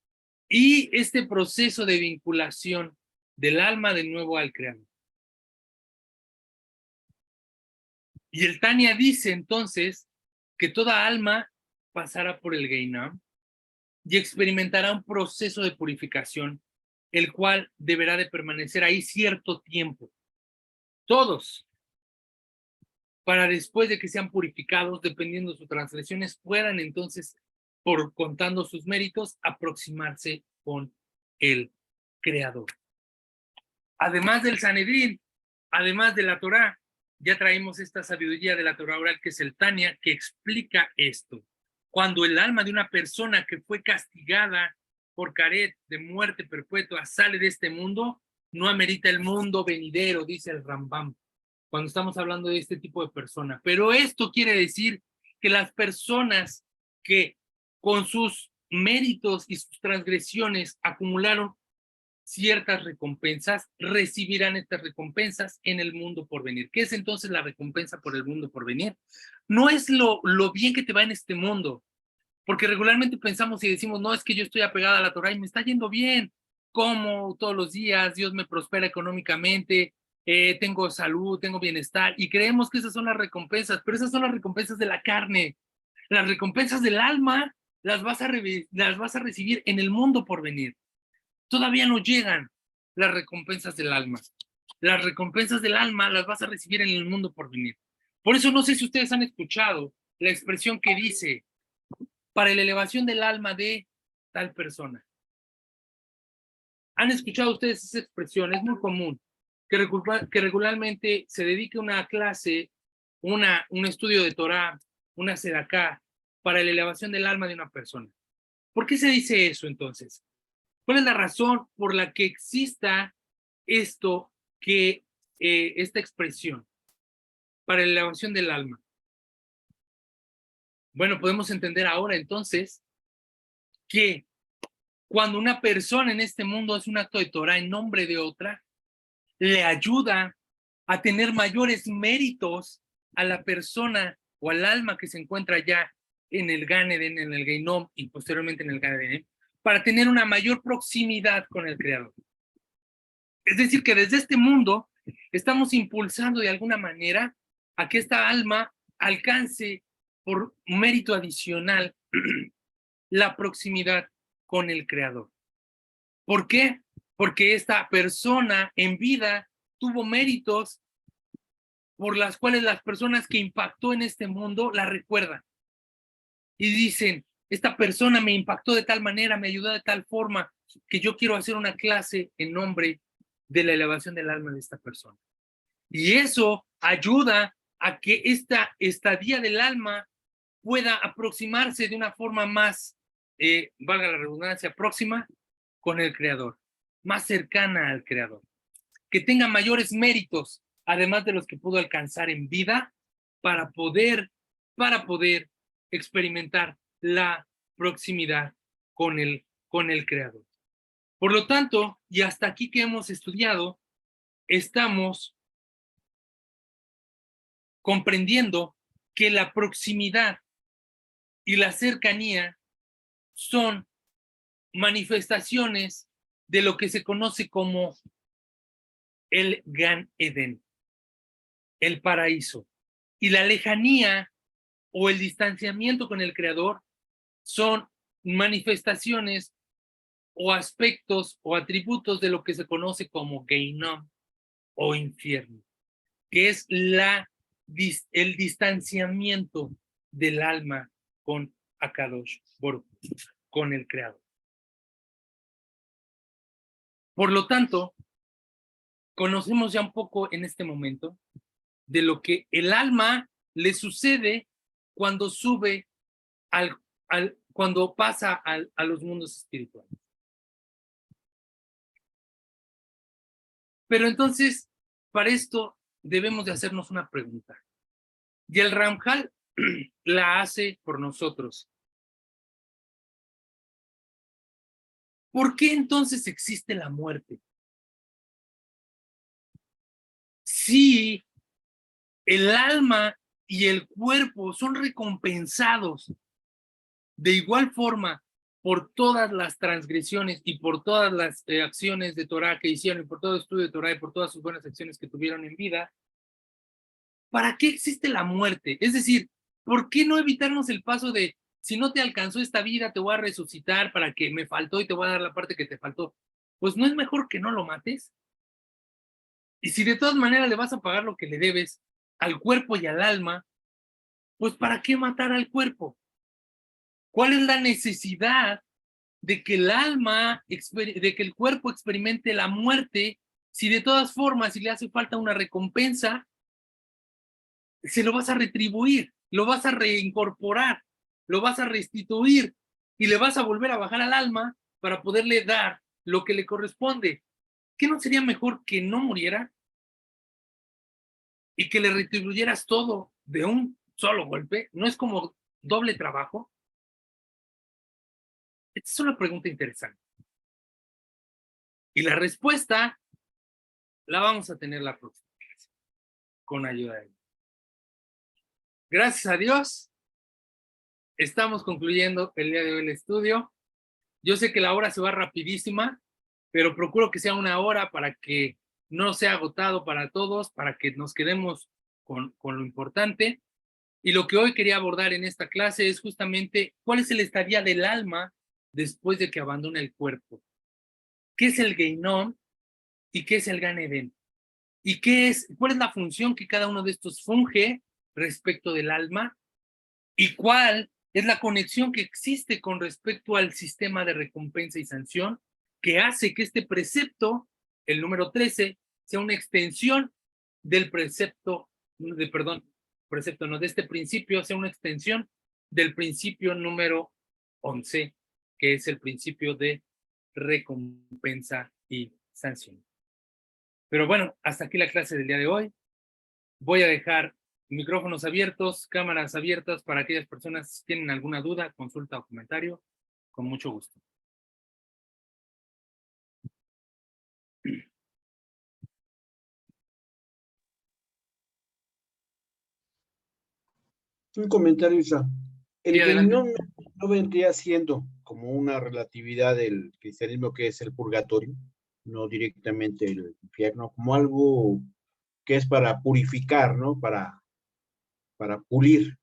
y este proceso de vinculación del alma de nuevo al Creador. Y el Tania dice entonces que toda alma pasará por el Geinam y experimentará un proceso de purificación, el cual deberá de permanecer ahí cierto tiempo. Todos, para después de que sean purificados, dependiendo de sus transgresiones, puedan entonces, por contando sus méritos, aproximarse con el Creador. Además del Sanedrín, además de la Torá, ya traemos esta sabiduría de la Torá oral, que es el Tania, que explica esto. Cuando el alma de una persona que fue castigada por caret de muerte perpetua sale de este mundo, no amerita el mundo venidero, dice el Rambam. cuando estamos hablando de este tipo de persona. Pero esto quiere decir que las personas que con sus méritos y sus transgresiones acumularon ciertas recompensas, recibirán estas recompensas en el mundo por venir. ¿Qué es entonces la recompensa por el mundo por venir? No es lo bien que te va en este mundo, porque regularmente pensamos y decimos, no, es que yo estoy apegada a la Torah y me está yendo bien, como todos los días, Dios me prospera económicamente, tengo salud, tengo bienestar, y creemos que esas son las recompensas, pero esas son las recompensas de la carne. Las recompensas del alma las vas a recibir en el mundo por venir. Todavía no llegan las recompensas del alma. Las recompensas del alma las vas a recibir en el mundo por venir. Por eso no sé si ustedes han escuchado la expresión que dice, para la elevación del alma de tal persona. ¿Han escuchado ustedes esa expresión? Es muy común que regularmente se dedique una clase, un estudio de Torah, una sedaká, para la elevación del alma de una persona. ¿Por qué se dice eso entonces? ¿Cuál es la razón por la que exista esta expresión para la elevación del alma? Bueno, podemos entender ahora entonces que cuando una persona en este mundo hace un acto de Torah en nombre de otra, le ayuda a tener mayores méritos a la persona o al alma que se encuentra ya en el Gan Eden, en el Geinom y posteriormente en el Gan Eden, para tener una mayor proximidad con el Creador. Es decir, que desde este mundo estamos impulsando de alguna manera a que esta alma alcance por mérito adicional la proximidad con el Creador. ¿Por qué? Porque esta persona en vida tuvo méritos por las cuales las personas que impactó en este mundo la recuerdan. Y dicen, esta persona me impactó de tal manera, me ayudó de tal forma, que yo quiero hacer una clase en nombre de la elevación del alma de esta persona. Y eso ayuda a que esta estadía del alma pueda aproximarse de una forma más, valga la redundancia, próxima con el Creador, más cercana al Creador, que tenga mayores méritos, además de los que pudo alcanzar en vida, para poder experimentar la proximidad con el Creador. Por lo tanto, y hasta aquí que hemos estudiado, estamos comprendiendo que la proximidad y la cercanía son manifestaciones de lo que se conoce como el Gan Eden, el paraíso. Y la lejanía o el distanciamiento con el Creador son manifestaciones o aspectos o atributos de lo que se conoce como Geinom o infierno, que es el distanciamiento del alma con Akadosh Baruj Hu, con el Creador. Por lo tanto, conocemos ya un poco en este momento de lo que el alma le sucede cuando sube cuando pasa a los mundos espirituales. Pero entonces, para esto debemos de hacernos una pregunta. Y el Ramjal la hace por nosotros. ¿Por qué entonces existe la muerte? Si el alma y el cuerpo son recompensados de igual forma por todas las transgresiones y por todas las acciones de Torah que hicieron y por todo el estudio de Torah y por todas sus buenas acciones que tuvieron en vida, ¿para qué existe la muerte? Es decir, ¿por qué no evitarnos el paso de, si no te alcanzó esta vida, te voy a resucitar para que me faltó y te voy a dar la parte que te faltó? Pues ¿no es mejor que no lo mates? Y si de todas maneras le vas a pagar lo que le debes al cuerpo y al alma, pues ¿para qué matar al cuerpo? ¿Cuál es la necesidad de que de que el cuerpo experimente la muerte, si de todas formas, si le hace falta una recompensa, se lo vas a retribuir, lo vas a reincorporar, lo vas a restituir y le vas a volver a bajar al alma para poderle dar lo que le corresponde? ¿Qué no sería mejor que no muriera? y que le retribuyeras todo de un solo golpe, ¿no es como doble trabajo? Esta es una pregunta interesante. Y la respuesta la vamos a tener la próxima clase, con ayuda de Dios. Gracias a Dios, estamos concluyendo el día de hoy el estudio. Yo sé que la hora se va rapidísima, pero procuro que sea una hora para que no sea agotado para todos, para que nos quedemos con lo importante. Y lo que hoy quería abordar en esta clase es justamente cuál es el estadio del alma después de que abandona el cuerpo. ¿Qué es el Geinom y qué es el Gan Eden? ¿Y cuál es la función que cada uno de estos funge respecto del alma? ¿Y cuál es la conexión que existe con respecto al sistema de recompensa y sanción que hace que este precepto, el número 13, sea una extensión del precepto de este principio, sea una extensión del principio número 11, que es el principio de recompensa y sanción. Pero bueno, hasta aquí la clase del día de hoy. Voy a dejar micrófonos abiertos, cámaras abiertas para aquellas personas que tienen alguna duda, consulta o comentario, con mucho gusto. Un comentario, Isa. El Sí, adelante. Geinom no vendría siendo como una relatividad del cristianismo que es el purgatorio, no directamente el infierno, como algo que es para purificar, ¿no? Para pulir.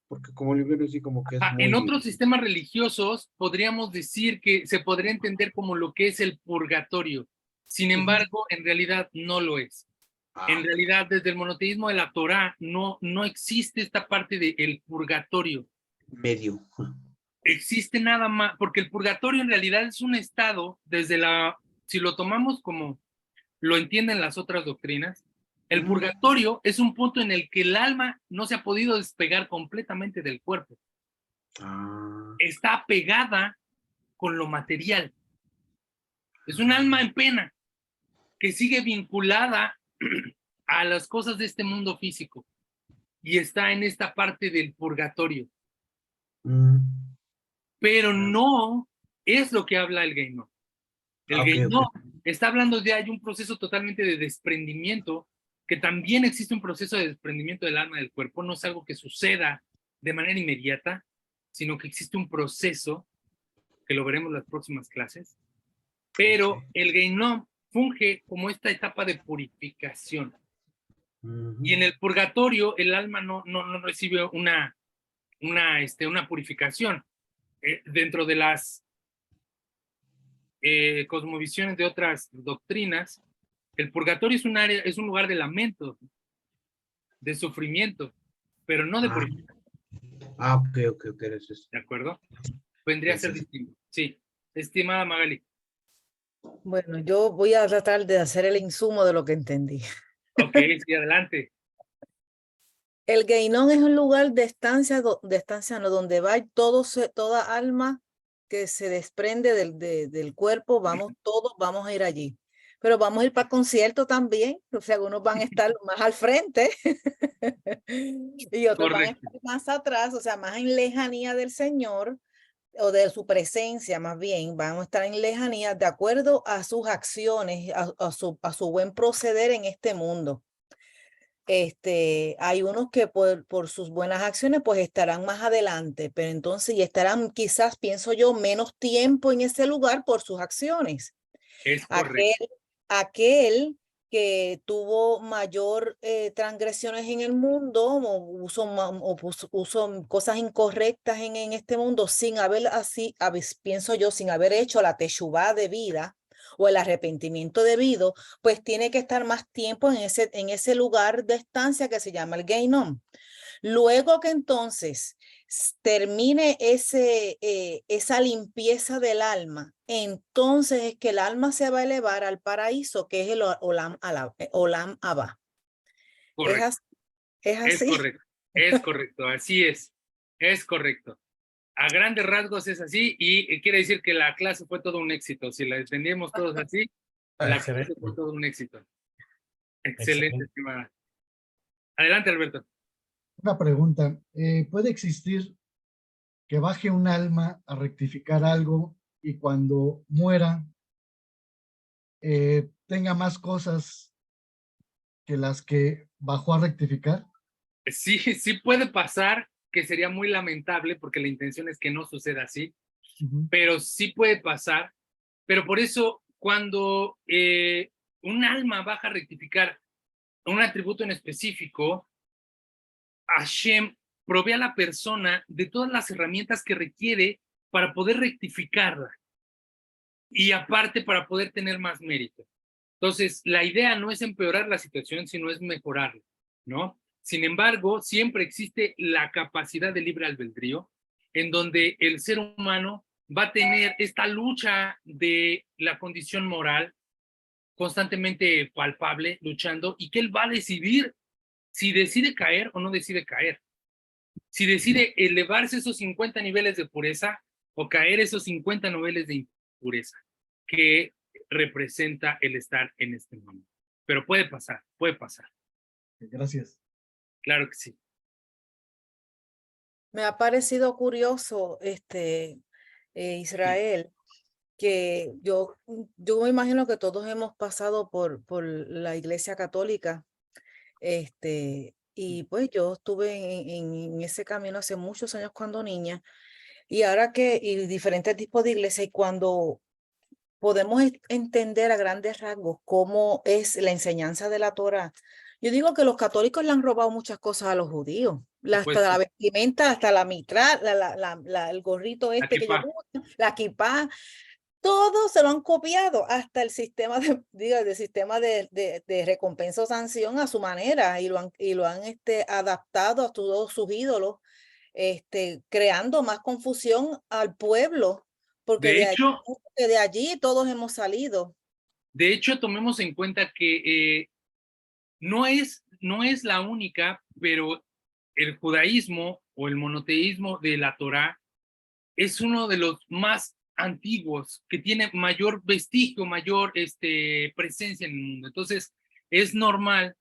Porque como el infierno sí como que es En muy... otros sistemas religiosos podríamos decir que se podría entender como lo que es el purgatorio. Sin embargo, en realidad no lo es. En realidad, desde el monoteísmo de la Torá, no existe esta parte del purgatorio. Medio. Existe nada más, porque el purgatorio en realidad es un estado, si lo tomamos como lo entienden las otras doctrinas, el purgatorio es un punto en el que el alma no se ha podido despegar completamente del cuerpo. Está pegada con lo material. Es un alma en pena que sigue vinculada a las cosas de este mundo físico y está en esta parte del purgatorio. Pero no es lo que habla el Geinom. El Geinom está hablando de hay un proceso totalmente de desprendimiento, que también existe un proceso de desprendimiento del alma del cuerpo, no es algo que suceda de manera inmediata, sino que existe un proceso, que lo veremos en las próximas clases, pero el Geinom funge como esta etapa de purificación. Y en el purgatorio el alma no recibe una purificación. Dentro de las cosmovisiones de otras doctrinas, el purgatorio es un lugar de lamento, de sufrimiento, pero no de purificación. Ok, ¿De acuerdo? Vendría a ser distinto. Sí, estimada Magali. Bueno, yo voy a tratar de hacer el insumo de lo que entendí. Ok, sí, adelante. El Geinom es un lugar de estancia, no, donde va toda alma que se desprende del cuerpo, todos vamos a ir allí. Pero vamos a ir para conciertos también, o sea, algunos van a estar más al frente y otros van a estar más atrás, o sea, más en lejanía del Señor o de su presencia, más bien, vamos a estar en lejanía de acuerdo a sus acciones, a su buen proceder en este mundo. Hay unos que por sus buenas acciones pues estarán más adelante, pero entonces y estarán quizás, pienso yo, menos tiempo en ese lugar por sus acciones. Es correcto. Aquel que tuvo mayor transgresiones en el mundo o usó cosas incorrectas en este mundo sin haber pienso yo, sin haber hecho la teshuvá de vida o el arrepentimiento debido, pues tiene que estar más tiempo en ese lugar de estancia que se llama el Geinom. Luego que entonces termine esa limpieza del alma, entonces es que el alma se va a elevar al paraíso, que es el Olam Abba. Correcto. ¿Es así? Es correcto, así es correcto. A grandes rasgos es así y quiere decir que la clase fue todo un éxito. Si la entendíamos todos así, la clase fue todo un éxito. Excelente, estimada. Adelante, Alberto. Una pregunta. ¿Puede existir que baje un alma a rectificar algo y cuando muera tenga más cosas que las que bajó a rectificar? Sí, sí puede pasar, que sería muy lamentable porque la intención es que no suceda así, pero sí puede pasar. Pero por eso, cuando un alma baja a rectificar un atributo en específico, Hashem provee a la persona de todas las herramientas que requiere para poder rectificarla y aparte para poder tener más mérito. Entonces, la idea no es empeorar la situación, sino es mejorarla, ¿no? Sin embargo, siempre existe la capacidad de libre albedrío, en donde el ser humano va a tener esta lucha de la condición moral constantemente palpable, luchando, y que él va a decidir si decide caer o no decide caer. Si decide elevarse esos 50 niveles de pureza o caer esos 50 niveles de impureza que representa el estar en este mundo. Pero puede pasar, puede pasar. Gracias. Claro que sí. Me ha parecido curioso, Israel, que yo me imagino que todos hemos pasado por la Iglesia Católica, y pues yo estuve en ese camino hace muchos años cuando niña, y ahora y diferentes tipos de iglesias, y cuando podemos entender a grandes rasgos cómo es la enseñanza de la Torá. Yo digo que los católicos le han robado muchas cosas a los judíos, hasta la vestimenta, hasta la mitra, el gorrito que yo uso, la kipá, todo se lo han copiado, hasta el sistema de recompensa o sanción a su manera, y lo han adaptado a todos sus ídolos, creando más confusión al pueblo, porque de allí todos hemos salido. De hecho, tomemos en cuenta que no es la única, pero el judaísmo o el monoteísmo de la Torá es uno de los más antiguos, que tiene mayor vestigio, mayor presencia en el mundo. Entonces, es normal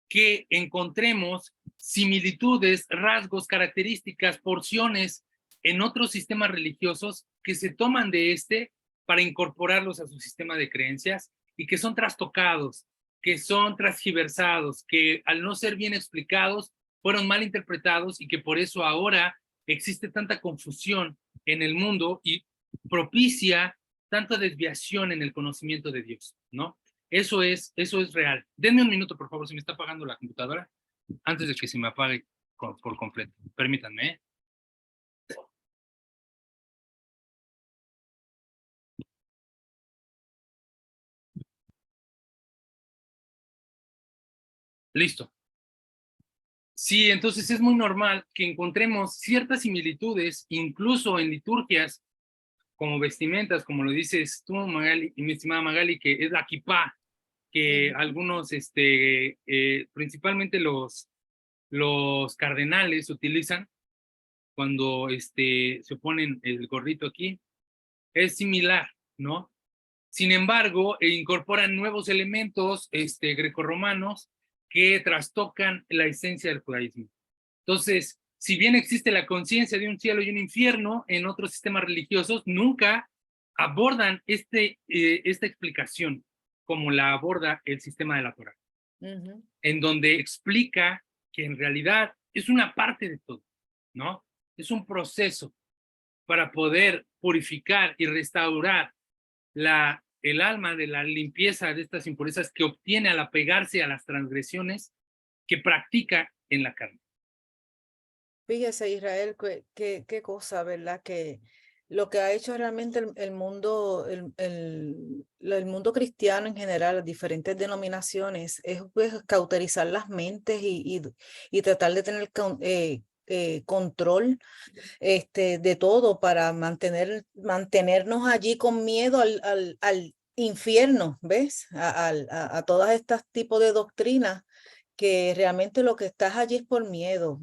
que encontremos similitudes, rasgos, características, porciones en otros sistemas religiosos que se toman de para incorporarlos a su sistema de creencias y que son trastocados, que son transgiversados, que al no ser bien explicados fueron mal interpretados y que por eso ahora existe tanta confusión en el mundo y propicia tanta desviación en el conocimiento de Dios, ¿no? Eso es real. Denme un minuto, por favor, se me está apagando la computadora antes de que se me apague por completo. Permítanme, ¿eh? Listo. Sí, entonces es muy normal que encontremos ciertas similitudes, incluso en liturgias, como vestimentas, como lo dices tú, Magali, y mi estimada Magali, que es la kipá, que algunos, principalmente los cardenales utilizan cuando se ponen el gorrito aquí. Es similar, ¿no? Sin embargo, incorporan nuevos elementos grecorromanos que trastocan la esencia del judaísmo. Entonces, si bien existe la conciencia de un cielo y un infierno en otros sistemas religiosos, nunca abordan esta explicación como la aborda el sistema de la Torá, en donde explica que en realidad es una parte de todo, ¿no? Es un proceso para poder purificar y restaurar el alma de la limpieza de estas impurezas que obtiene al apegarse a las transgresiones que practica en la carne. Fíjese, Israel, qué cosa, ¿verdad? Que lo que ha hecho realmente el mundo, el mundo cristiano en general, las diferentes denominaciones, es pues cauterizar las mentes y tratar de tener control de todo para mantenernos allí con miedo al infierno, ¿ves? A todas estas tipos de doctrinas, que realmente lo que estás allí es por miedo.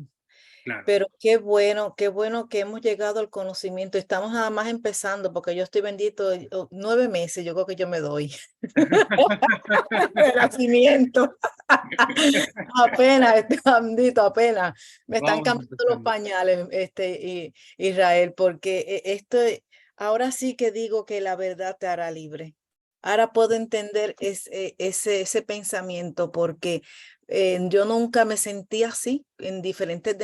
Claro. Pero qué bueno que hemos llegado al conocimiento. Estamos nada más empezando porque yo estoy bendito 9 meses, yo creo que yo me doy. De nacimiento. Apenas, bendito, apenas. Me están Vamos cambiando los empezando. pañales, Israel, porque esto, ahora sí que digo que la verdad te hará libre. Ahora puedo entender ese pensamiento porque yo nunca me sentí así en diferentes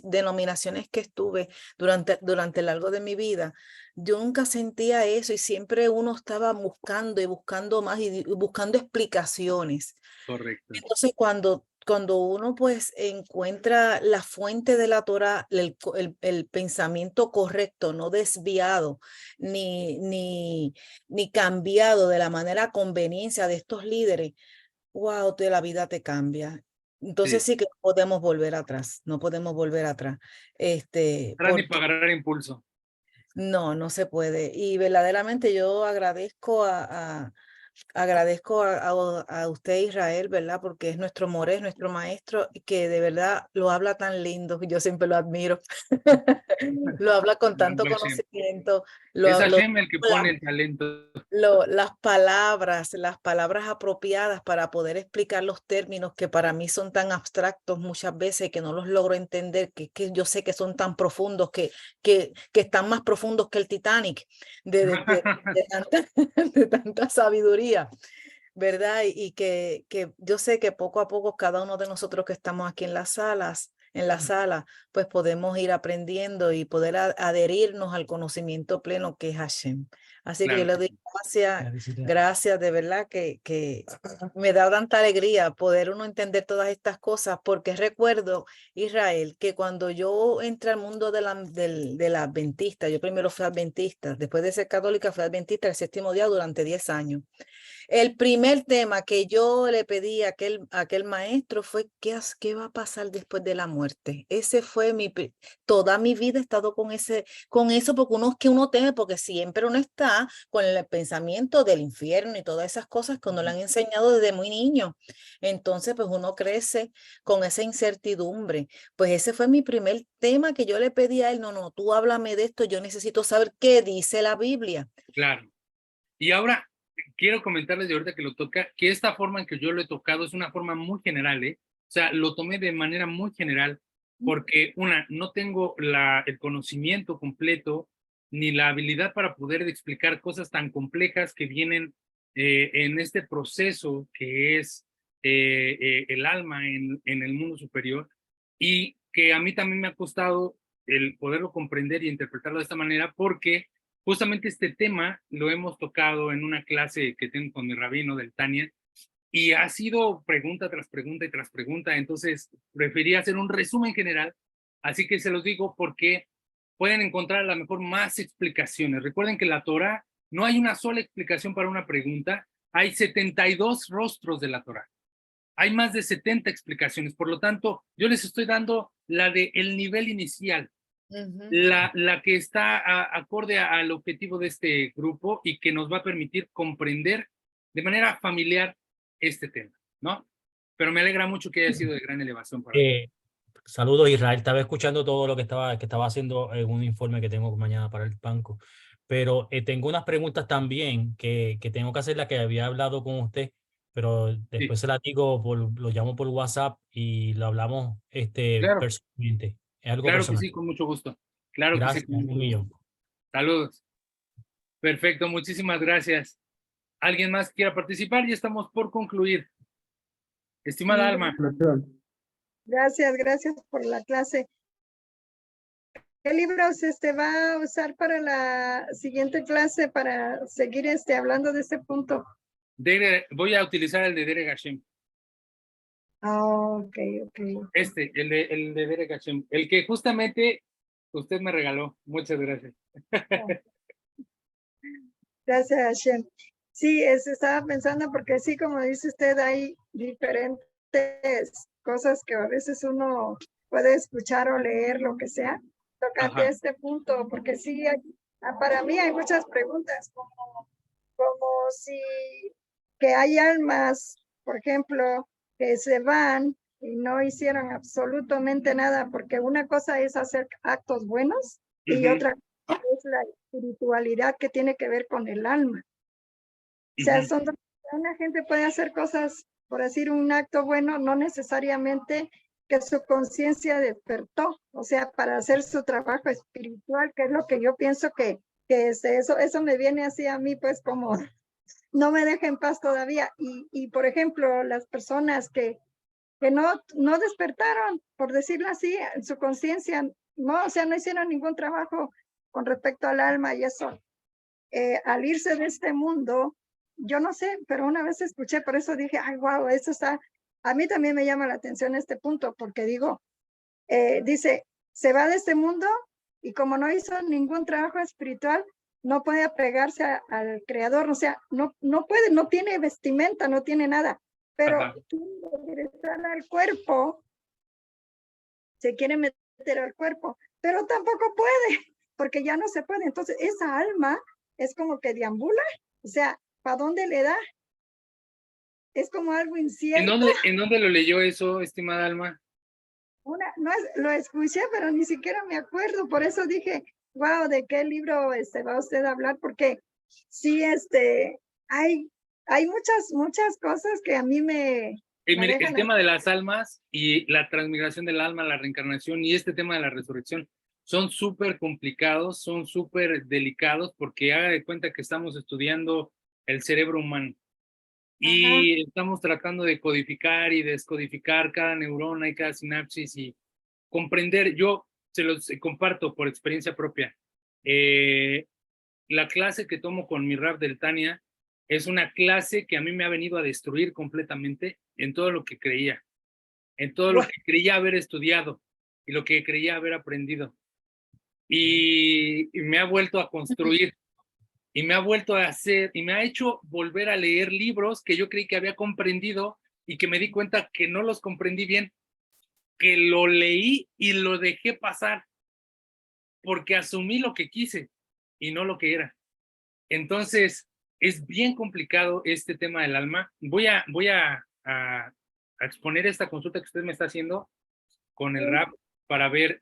denominaciones que estuve durante el largo de mi vida. Yo nunca sentía eso y siempre uno estaba buscando y buscando más y buscando explicaciones. Correcto. Entonces, cuando uno pues encuentra la fuente de la Torá, el pensamiento correcto, no desviado ni cambiado de la manera a conveniencia de estos líderes, wow, la vida te cambia. Entonces Sí. sí que no podemos volver atrás, no podemos volver atrás. Ahora ni Porque para agarrar impulso. no se puede. Y verdaderamente yo agradezco a usted, Israel, ¿verdad? Porque es nuestro more, es nuestro maestro, y que de verdad lo habla tan lindo, que yo siempre lo admiro. Lo habla con tanto Baruch Hashem. conocimiento, Es lo, Hashem el que pone el talento. las palabras apropiadas para poder explicar los términos que para mí son tan abstractos muchas veces que no los logro entender, que yo sé que son tan profundos, que están más profundos que el Titanic, tanta, de tanta sabiduría, ¿verdad? Y que yo sé que poco a poco cada uno de nosotros que estamos aquí en la sala, pues podemos ir aprendiendo y poder adherirnos al conocimiento pleno que es Hashem. Así que yo Claro le que doy gracias de verdad que me da tanta alegría poder uno entender todas estas cosas, porque recuerdo, Israel, que cuando yo entré al mundo de la adventista, yo primero fui adventista, después de ser católica fui adventista el séptimo día durante 10 años. El primer tema que yo le pedí a aquel maestro fue ¿qué va a pasar después de la muerte? Ese fue toda mi vida he estado con eso, porque uno teme, porque siempre uno está con el pensamiento del infierno y todas esas cosas que uno le han enseñado desde muy niño. Entonces, pues uno crece con esa incertidumbre. Pues ese fue mi primer tema que yo le pedí a él, no, tú háblame de esto, yo necesito saber qué dice la Biblia. Claro. Y ahora quiero comentarles de ahorita que lo toca, que esta forma en que yo lo he tocado es una forma muy general, ¿eh? O sea, lo tomé de manera muy general porque, no tengo el conocimiento completo ni la habilidad para poder explicar cosas tan complejas que vienen en este proceso que es el alma en el mundo superior, y que a mí también me ha costado el poderlo comprender y interpretarlo de esta manera, porque justamente este tema lo hemos tocado en una clase que tengo con mi rabino del Tania, y ha sido pregunta tras pregunta y tras pregunta. Entonces preferí hacer un resumen general, así que se los digo porque pueden encontrar a lo mejor más explicaciones. Recuerden que la Torah no hay una sola explicación para una pregunta, hay 72 rostros de la Torah. Hay más de 70 explicaciones, por lo tanto, yo les estoy dando la del nivel inicial, la que está acorde al objetivo de este grupo y que nos va a permitir comprender de manera familiar este tema, ¿no? Pero me alegra mucho que haya sido de gran elevación para ti. Saludos, Israel. Estaba escuchando todo lo que estaba haciendo en un informe que tengo mañana para el banco. Pero tengo unas preguntas también que tengo que hacer, la que había hablado con usted, pero después Sí, se la digo, lo llamo por WhatsApp y lo hablamos claro, personalmente. Es algo claro que personal. sí, con mucho gusto. Claro que sí, Gracias, con mucho un gusto. millón. Saludos. Perfecto, muchísimas gracias. ¿Alguien más quiera participar? Ya estamos por concluir. Estimada Alma, Gracias por la clase. ¿Qué libros va a usar para la siguiente clase para seguir hablando de este punto? voy a utilizar el de Derek Hashem. Ok. El de Derek Hashem, el que justamente usted me regaló. Muchas gracias. Gracias, Hashem. Sí, estaba pensando porque sí, como dice usted, hay diferentes cosas que a veces uno puede escuchar o leer, lo que sea, tocante a este punto, porque sí, para mí hay muchas preguntas, como si que hay almas, por ejemplo, que se van y no hicieron absolutamente nada, porque una cosa es hacer actos buenos y Ujú, otra cosa es la espiritualidad que tiene que ver con el alma. O sea, ujú. son una gente puede hacer cosas, por decir un acto bueno, no necesariamente que su conciencia despertó, o sea, para hacer su trabajo espiritual, que es lo que yo pienso que es eso me viene así a mí, pues como no me deja en paz todavía. Y por ejemplo, las personas que no despertaron, por decirlo así, en su conciencia, no, o sea, no hicieron ningún trabajo con respecto al alma y eso. Al irse de este mundo, yo no sé, pero una vez escuché, por eso dije, ay, wow, eso está, a mí también me llama la atención este punto, porque digo, dice, se va de este mundo y como no hizo ningún trabajo espiritual, no puede apegarse al creador, o sea, no puede, no tiene vestimenta, no tiene nada, pero Ajá. quiere regresar al cuerpo, se quiere meter al cuerpo, pero tampoco puede, porque ya no se puede. Entonces, esa alma es como que deambula, o sea, ¿para dónde le da? Es como algo incierto. En dónde lo leyó eso, estimada Alma? No es, lo escuché, pero ni siquiera me acuerdo, por eso dije, wow, ¿de qué libro va usted a hablar? Porque sí, hay, hay muchas cosas que a mí me Mire, el dejan tema de las almas y la transmigración del alma, la reencarnación y este tema de la resurrección son súper complicados, son súper delicados, porque haga de cuenta que estamos estudiando el cerebro humano Ajá, y estamos tratando de codificar y descodificar cada neurona y cada sinapsis y comprender. Yo se los comparto por experiencia propia. La clase que tomo con mi rap del Tania es una clase que a mí me ha venido a destruir completamente en todo lo que creía, en todo lo bueno, que creía haber estudiado y lo que creía haber aprendido. Y me ha vuelto a construir y me ha vuelto a hacer y me ha hecho volver a leer libros que yo creí que había comprendido y que me di cuenta que no los comprendí bien, que lo leí y lo dejé pasar porque asumí lo que quise y no lo que era. Entonces, es bien complicado este tema del alma. Voy a exponer esta consulta que usted me está haciendo con el rap para ver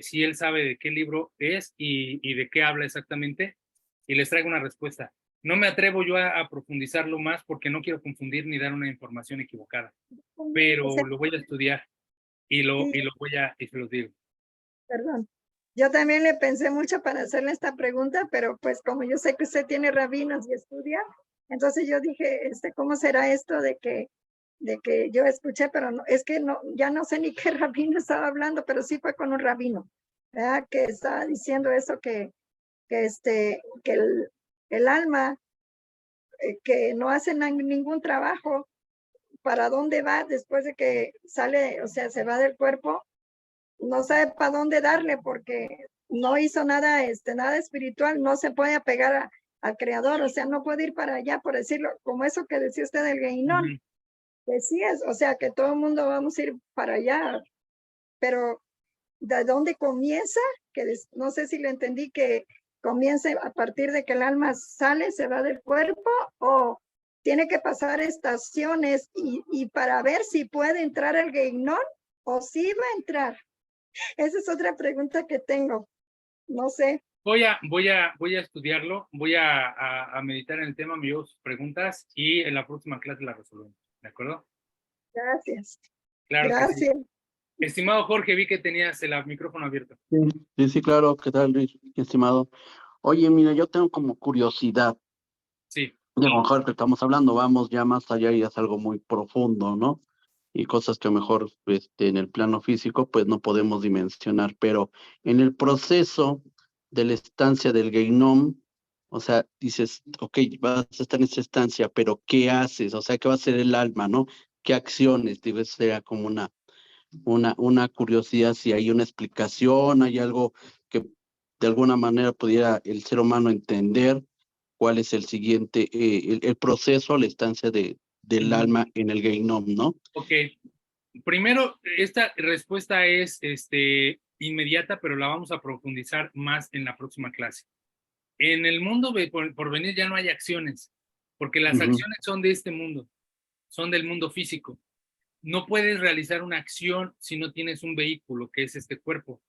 si él sabe de qué libro es y de qué habla exactamente, y les traigo una respuesta. No me atrevo yo a profundizarlo más porque no quiero confundir ni dar una información equivocada, o sea, pero lo voy a estudiar sí, y lo voy a, y se los digo. perdón. Yo también le pensé mucho para hacerle esta pregunta, pero pues como yo sé que usted tiene rabinos y estudia, entonces yo dije, ¿cómo será esto de que yo escuché, pero no, es que no, ya no sé ni qué rabino estaba hablando, pero sí fue con un rabino, ¿verdad? Que estaba diciendo eso que el alma que no hace ningún trabajo, ¿para dónde va después de que sale, o sea, se va del cuerpo? No sabe para dónde darle porque no hizo nada, nada espiritual, no se puede apegar al creador, o sea, no puede ir para allá, por decirlo, como eso que decía usted del Geinón, Ujú. que sí es, o sea, que todo el mundo vamos a ir para allá, pero ¿de dónde comienza? Que no sé si le entendí, que comience a partir de que el alma sale, se va del cuerpo, o tiene que pasar estaciones y para ver si puede entrar el Geinón o si va a entrar. Esa es otra pregunta que tengo. No sé. Voy a estudiarlo, voy a meditar en el tema, me llevo sus preguntas y en la próxima clase la resolvemos. ¿De acuerdo? Gracias. Claro que sí. Gracias. Estimado Jorge, vi que tenías el micrófono abierto. Sí, sí, sí, claro. ¿Qué tal, Luis? Estimado. Oye, mira, yo tengo como curiosidad. Sí. De lo mejor que estamos hablando, vamos ya más allá y es algo muy profundo, ¿no? Y cosas que mejor en el plano físico, pues no podemos dimensionar. Pero en el proceso de la estancia del Geinom, o sea, dices, ok, vas a estar en esa estancia, pero ¿qué haces? O sea, ¿qué va a hacer el alma, no? ¿Qué acciones? Digo, sería como una curiosidad, si hay una explicación, hay algo que de alguna manera pudiera el ser humano entender cuál es el siguiente, el proceso, la estancia del Ujú. alma en el Geinom, ¿no? Ok. Primero, esta respuesta es inmediata, pero la vamos a profundizar más en la próxima clase. En el mundo por venir ya no hay acciones, porque las Ujú, acciones son de este mundo, son del mundo físico. no puedes realizar una acción si no tienes un vehículo, que es este cuerpo.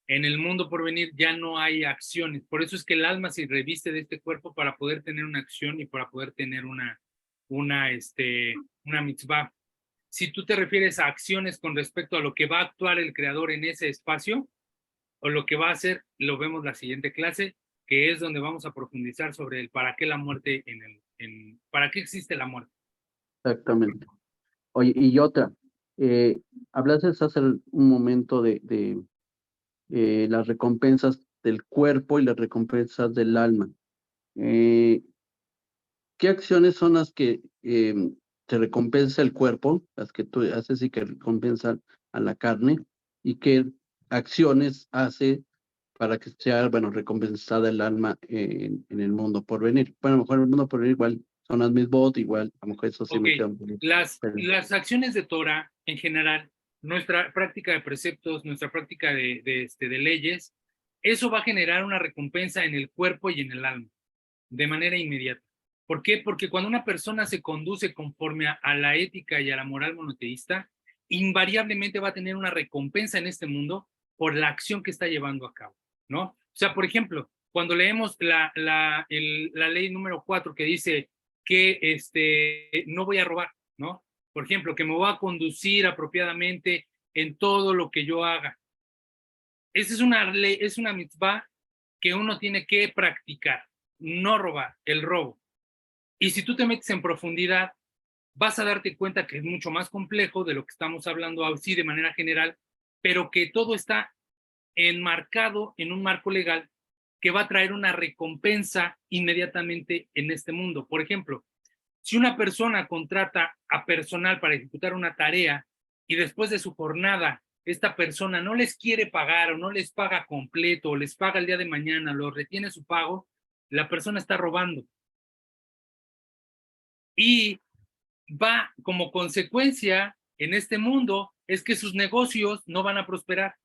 En el mundo por venir ya no hay acciones. Por eso es que el alma se reviste de este cuerpo para poder tener una acción y para poder tener una mitzvah. Si tú te refieres a acciones con respecto a lo que va a actuar el creador en ese espacio, o lo que va a hacer, lo vemos la siguiente clase, que es donde vamos a profundizar sobre el para qué la muerte para qué existe la muerte. Exactamente. Oye, y otra, hablaste hace un momento de las recompensas del cuerpo y las recompensas del alma. ¿Qué acciones son las que te recompensa el cuerpo, las que tú haces y que recompensan a la carne? ¿Y qué acciones hace para que sea, bueno, recompensada el alma en el mundo por venir? Bueno, a lo mejor el mundo por venir igual son las mismas, igual, a lo mejor eso sí me queda un poquito. Las acciones de Torah, en general, nuestra práctica de preceptos, nuestra práctica de leyes, eso va a generar una recompensa en el cuerpo y en el alma, de manera inmediata. ¿Por qué? Porque cuando una persona se conduce conforme a la ética y a la moral monoteísta, invariablemente va a tener una recompensa en este mundo por la acción que está llevando a cabo, ¿no? O sea, por ejemplo, cuando leemos la ley número 4 que dice que no voy a robar, ¿no? Por ejemplo, que me voy a conducir apropiadamente en todo lo que yo haga. Esa es una ley, es una mitzvah que uno tiene que practicar, no robar, el robo. Y si tú te metes en profundidad, vas a darte cuenta que es mucho más complejo de lo que estamos hablando así de manera general, pero que todo está enmarcado en un marco legal que va a traer una recompensa inmediatamente en este mundo. Por ejemplo, si una persona contrata a personal para ejecutar una tarea y después de su jornada esta persona no les quiere pagar o no les paga completo o les paga el día de mañana, lo retiene su pago, la persona está robando. Y va como consecuencia en este mundo es que sus negocios no van a prosperar.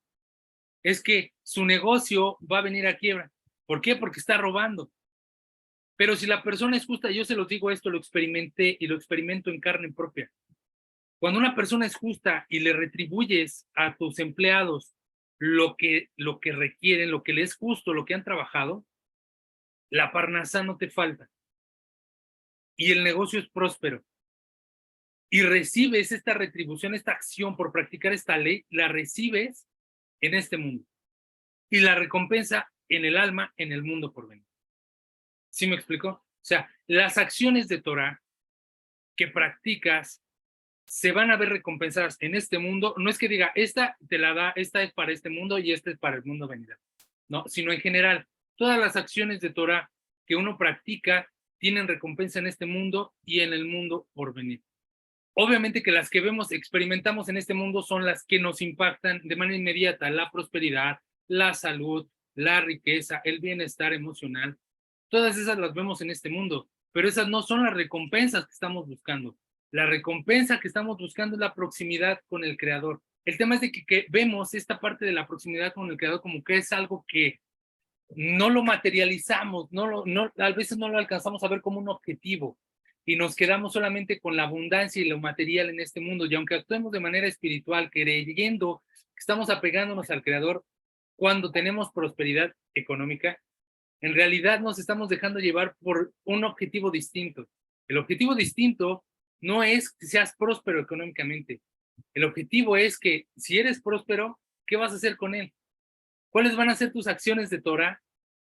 Es que su negocio va a venir a quiebra. ¿Por qué? Porque está robando. Pero si la persona es justa, yo se los digo esto, lo experimenté y lo experimento en carne propia. Cuando una persona es justa y le retribuyes a tus empleados lo que requieren, lo que les es justo, lo que han trabajado, la parnasá no te falta. Y el negocio es próspero. Y recibes esta retribución, esta acción por practicar esta ley, la recibes en este mundo. Y la recompensa en el alma, en el mundo por venir. ¿Sí me explicó? O sea, las acciones de Torah que practicas se van a ver recompensadas en este mundo. No es que diga, esta te la da, esta es para este mundo y esta es para el mundo venidero. No, sino en general, todas las acciones de Torah que uno practica tienen recompensa en este mundo y en el mundo por venir. Obviamente que las que vemos, experimentamos en este mundo son las que nos impactan de manera inmediata, la prosperidad, la salud, la riqueza, el bienestar emocional. Todas esas las vemos en este mundo, pero esas no son las recompensas que estamos buscando. La recompensa que estamos buscando es la proximidad con el Creador. El tema es de que vemos esta parte de la proximidad con el Creador como que es algo que no lo materializamos, a veces no lo alcanzamos a ver como un objetivo y nos quedamos solamente con la abundancia y lo material en este mundo. Y aunque actuemos de manera espiritual, creyendo que estamos apegándonos al Creador, cuando tenemos prosperidad económica, en realidad nos estamos dejando llevar por un objetivo distinto. El objetivo distinto no es que seas próspero económicamente. El objetivo es que si eres próspero, ¿qué vas a hacer con él? ¿Cuáles van a ser tus acciones de Torah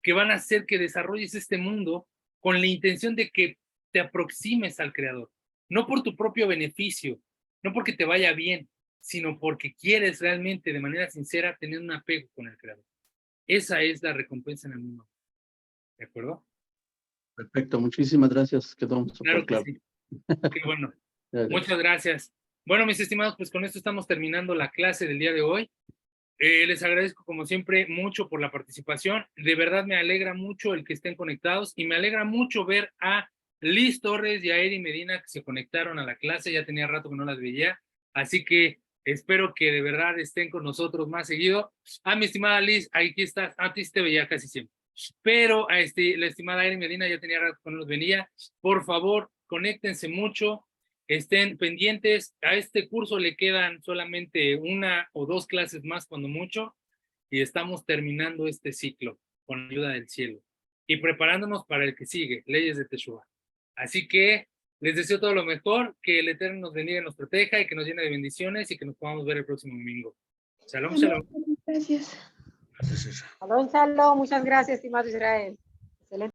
que van a hacer que desarrolles este mundo con la intención de que te aproximes al Creador? No por tu propio beneficio, no porque te vaya bien, sino porque quieres realmente de manera sincera tener un apego con el Creador. Esa es la recompensa en el mundo. ¿De acuerdo? Perfecto, muchísimas gracias. Quedó súper Claro que claro. sí. Qué bueno. Muchas gracias. Bueno, mis estimados, pues con esto estamos terminando la clase del día de hoy. Les agradezco como siempre mucho por la participación. De verdad me alegra mucho el que estén conectados y me alegra mucho ver a Liz Torres y a Eri Medina que se conectaron a la clase. Ya tenía rato que no las veía. Así que espero que de verdad estén con nosotros más seguido. Mi estimada Liz, aquí estás. A ti te veía casi siempre. Pero la estimada Eri Medina ya tenía rato que no nos venía. Por favor, conéctense mucho. estén pendientes. A este curso le quedan solamente 1 o 2 clases más cuando mucho, y estamos terminando este ciclo con la ayuda del cielo y preparándonos para el que sigue, Leyes de Teshuvah. Así que les deseo todo lo mejor, que el Eterno nos bendiga y nos proteja y que nos llene de bendiciones y que nos podamos ver el próximo domingo. Shalom, shalom. Gracias. Gracias, César. Shalom, shalom. Muchas gracias, estimado Israel.